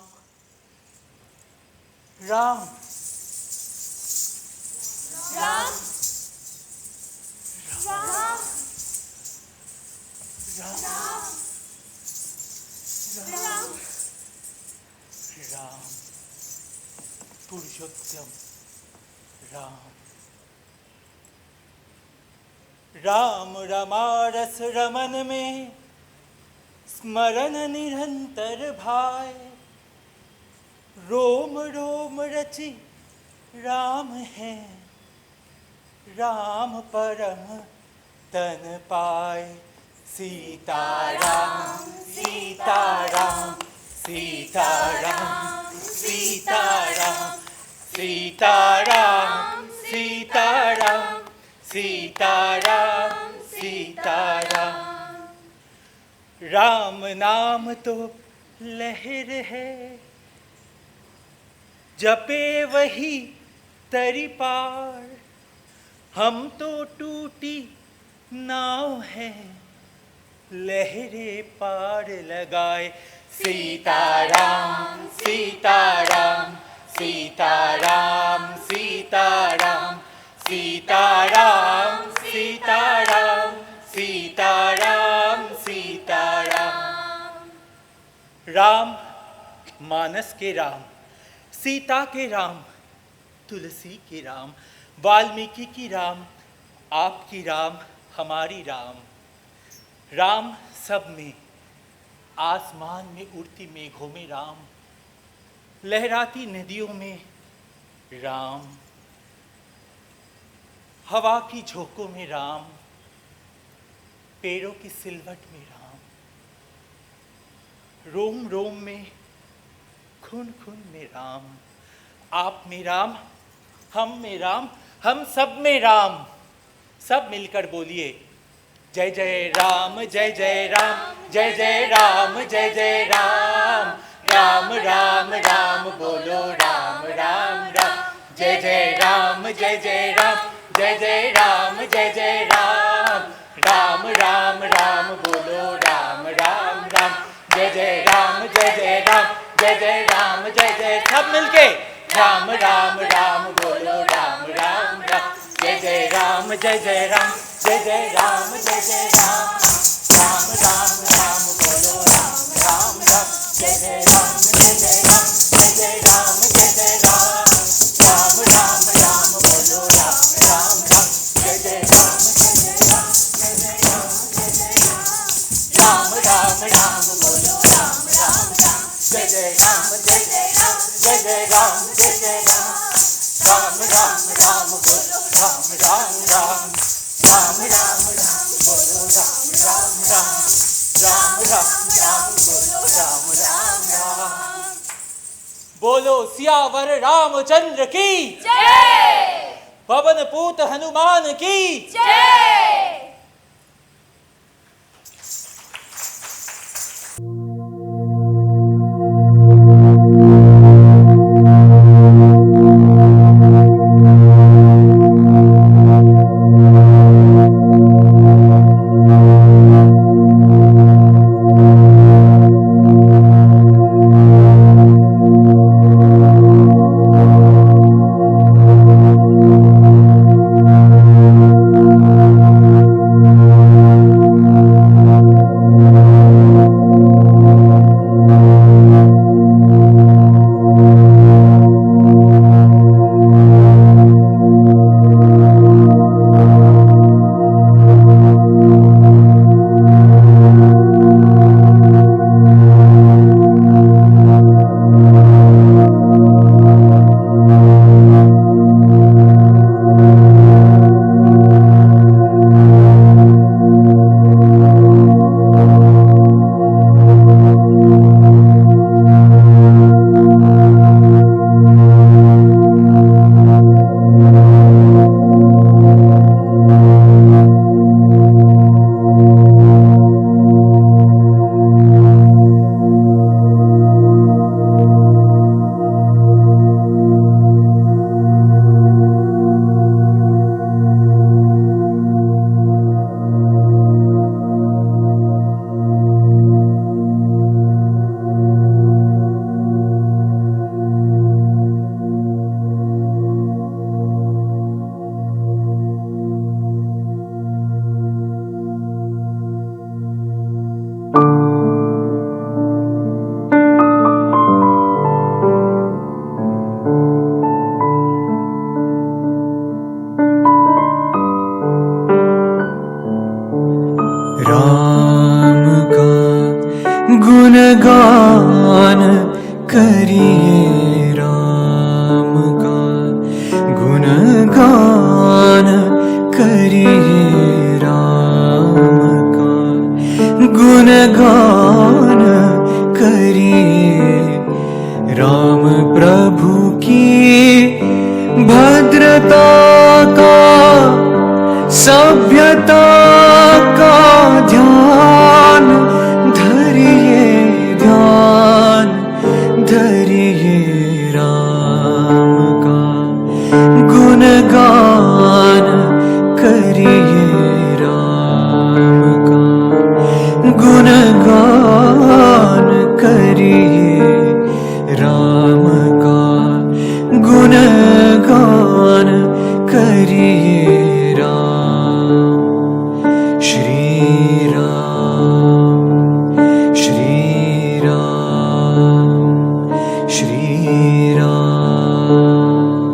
राम राम राम पुरुषोत्तम राम राम रमारस रमन में स्मरण निरंतर भाय रोम रोम रचि राम है राम परम तन पाए सीताराम सीताराम सीताराम सीताराम सीताराम सीताराम सीताराम सीताराम राम नाम तो लहर है जपे वही तरी पार हम तो टूटी नाव है लहरे पार लगाए सीताराम सीताराम सीताराम सीताराम सीताराम सीताराम सीताराम सीताराम राम मानस के राम सीता के राम तुलसी के राम वाल्मीकि की राम आपकी राम हमारी राम राम सब में आसमान में उड़ती मेघों में राम लहराती नदियों में राम हवा की झोंकों में राम पेड़ों की सिलवट में राम रोम रोम में खून खून में राम आप में राम हम में राम हम सब में राम सब मिलकर बोलिए जय जय राम जय जय राम जय जय राम जय जय राम राम राम राम बोलो राम राम राम जय जय राम जय जय राम जय जय राम जय जय राम राम राम राम बोलो राम राम राम जय जय राम जय जय राम जय जय राम जय जय सब मिलके राम राम राम बोलो राम राम राम जय जय राम जय जय राम जय जय राम जय जय राम राम राम राम बोलो राम राम राम जय जय राम जय जय राम जय जय राम जय जय राम राम राम राम बोलो राम राम राम जय जय राम जय जय राम जय जय राम जय जय राम राम राम बोलो राम राम राम जय जय राम जय जय राम जय जय राम जय जय राम राम राम बोलो राम राम राम राम राम राम बोलो राम राम राम राम राम राम बोलो राम राम राम बोलो सियावर रामचंद्र की जय पवन पूत हनुमान की जय। गुणगान करिए राम का, गुणगान करिए राम का, गुणगान करिए राम प्रभु की भद्रता का, सभ्यता का ध्यान धरिए, ध्यान धरिए राम का, गुणगान करिए राम का, गुणगान करिए राम का, गुणगान करिए राम। श्री राम, श्री राम, श्री राम,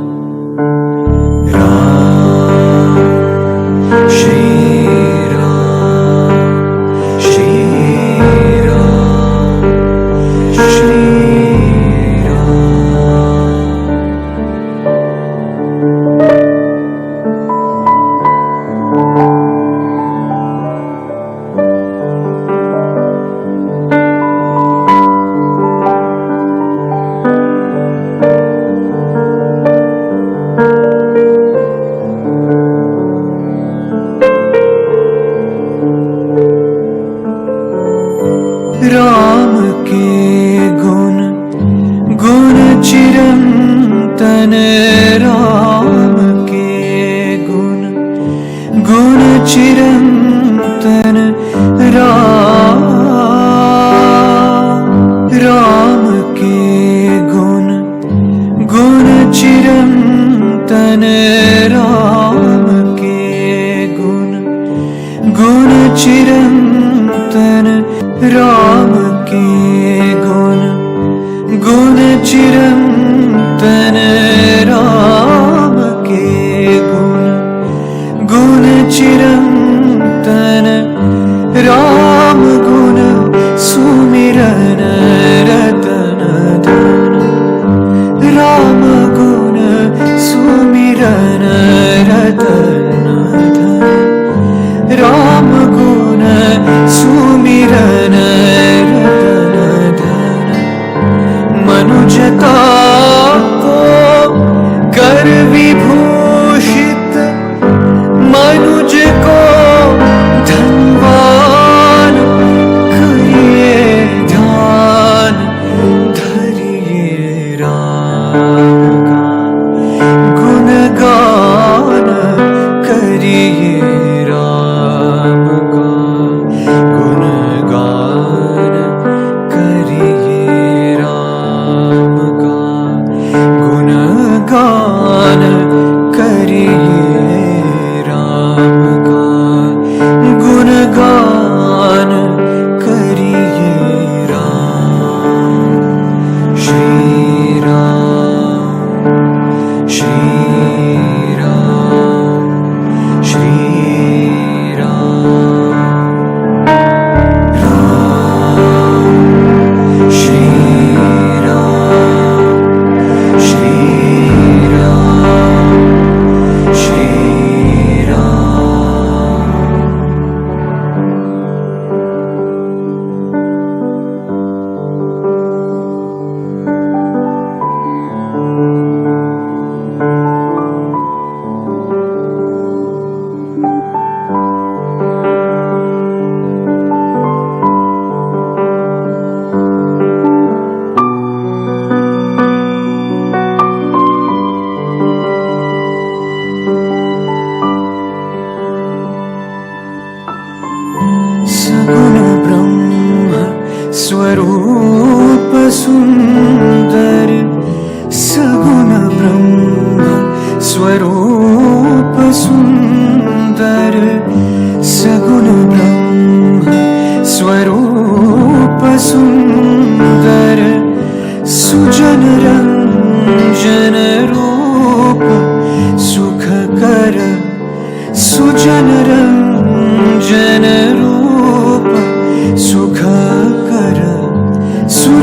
राम, श्री राम, श्री राम, श्री राम के गुण, गुण चिरंतन, राम के गुण, गुण चिरंतन, राम, राम के गुण, गुण चिरंतन, राम के गुण, गुण चिरंतन, राम के गुण, गुण चिरंतन, राम के गुण, गुण चिरंतन, राम गुण सुमिरन रतन धन, राम गुण सुमिरन रतन धन, राम गुण सुमिरन रतन धन, मनुजता को कर विभूषित, मनुज को धनवान करिए ध्यान धरिए राम का, गुणगान करिए राम का, गुणगान करिए राम का, गुणगान करिए राम का, गुणगान करिए राम। श्री राम, श्री राम, श्री राम, राम, श्री राम, श्री राम, श्री राम। सगुण ब्रह्म स्वरूप सुंदर, सगुण ब्रह्म स्वरूप सुंदर, सगुण ब्रह्म स्वरूप सुंदर, सुजन रंजन रूप सुखकर, सुजन रंजन रूप सुखकर,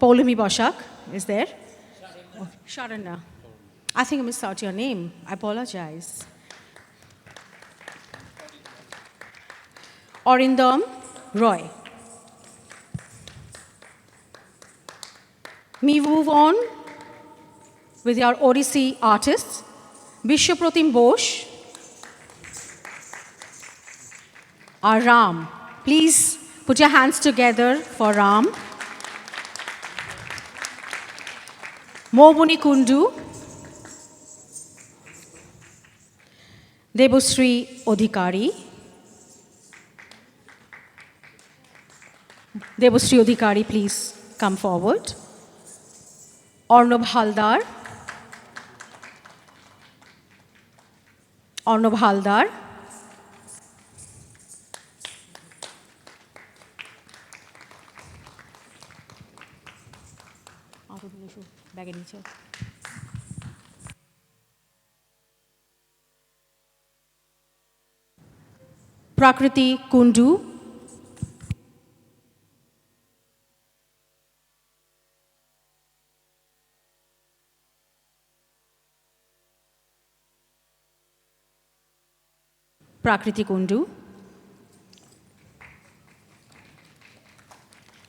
Polumi Boshak is there. Oh, Sharana. I think I missed out your name. I apologize. Orindam Roy. We move on with our Odissi artists, Vishwapratim Bosch, our Ram. Please put your hands together for Ram. Mobuni Kundu, Debusri Odhikari. Debusri Odhikari, please come forward. Arnab Haldar. Arnab Haldar. Prakriti Kundu. Prakriti Kundu.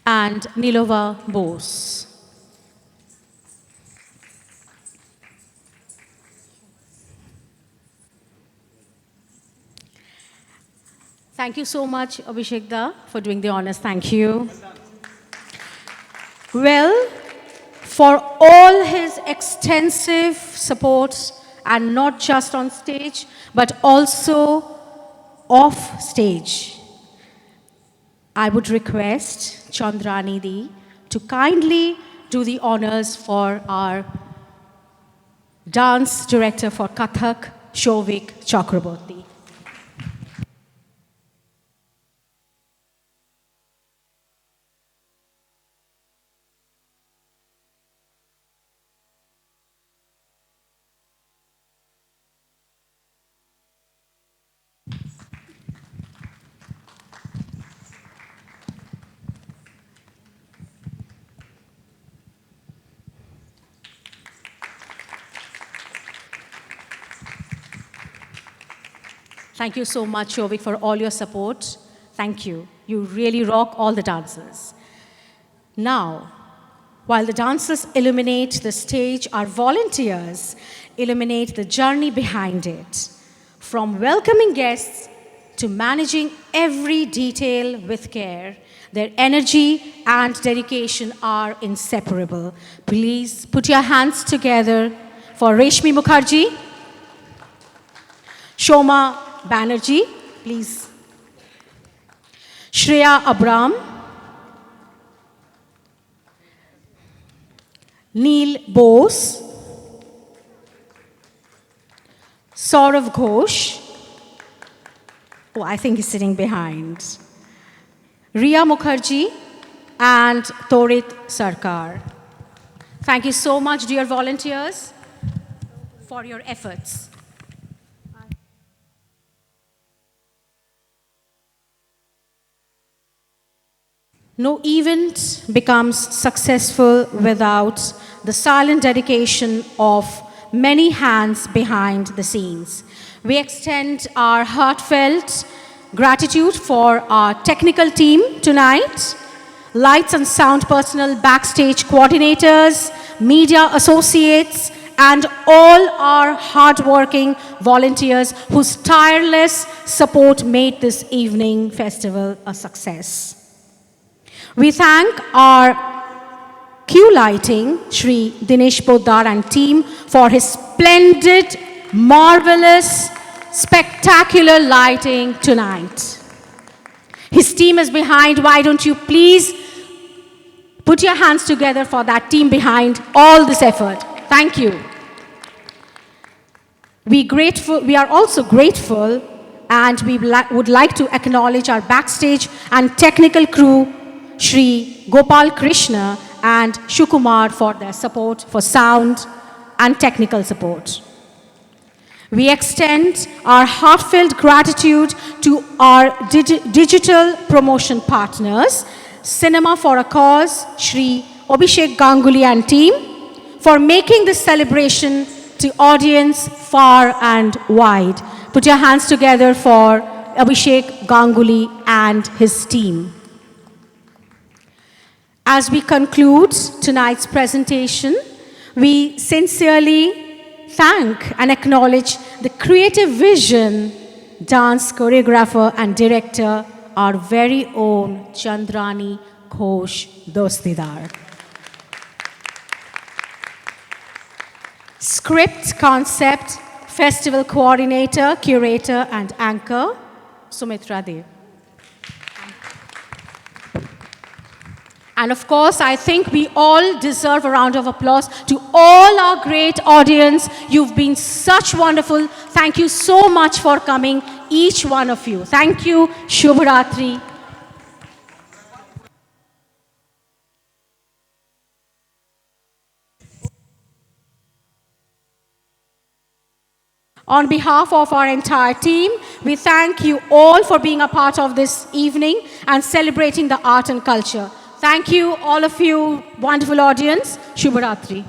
And Nilova Bose. Thank you so much, Abhishek for doing the honors. Thank you. Well, for all his extensive support, and not just on stage, but also off stage, I would request Chandrani Di to kindly do the honors for our dance director for Kathak, Shovik Chakraborty. Thank you so much, Shovik, for all your support. Thank you. You really rock all the dancers. Now, while the dancers illuminate the stage, our volunteers illuminate the journey behind it. From welcoming guests to managing every detail with care, their energy and dedication are inseparable. Please put your hands together for Reshmi Mukherjee, Shoma Banerjee, please. Shreya Abram, Neil Bose, Saurav Ghosh. Oh, I think he's sitting behind. Riya Mukherjee and Torit Sarkar. Thank you so much, dear volunteers, for your efforts. No event becomes successful without the silent dedication of many hands behind the scenes. We extend our heartfelt gratitude for our technical team tonight, lights and sound personnel, backstage coordinators, media associates, and all our hardworking volunteers whose tireless support made this evening festival a success. We thank our Q Lighting, Shri Dinesh Poddar and team for his splendid, marvelous, spectacular lighting tonight. His team is behind. Why don't you please put your hands together for that team behind all this effort. Thank you. We are also grateful, and we would like to acknowledge our backstage and technical crew, Shri Gopal Krishna and Shukumar, for their support for sound and technical support. We extend our heartfelt gratitude to our digital promotion partners, Cinema for a Cause, Shri Abhishek Ganguly and team for making this celebration to audience far and wide. Put your hands together for Abhishek Ganguly and his team. As we conclude tonight's presentation, we sincerely thank and acknowledge the creative vision, dance choreographer and director, our very own Chandrani Ghosh Dostidar. Script, concept, festival coordinator, curator and anchor, Sumitra Dev. And of course, I think we all deserve a round of applause to all our great audience. You've been such wonderful. Thank you so much for coming, each one of you. Thank you. Shubhratri. On behalf of our entire team, we thank you all for being a part of this evening and celebrating the art and culture. Thank you, all of you, wonderful audience. Shubhratri.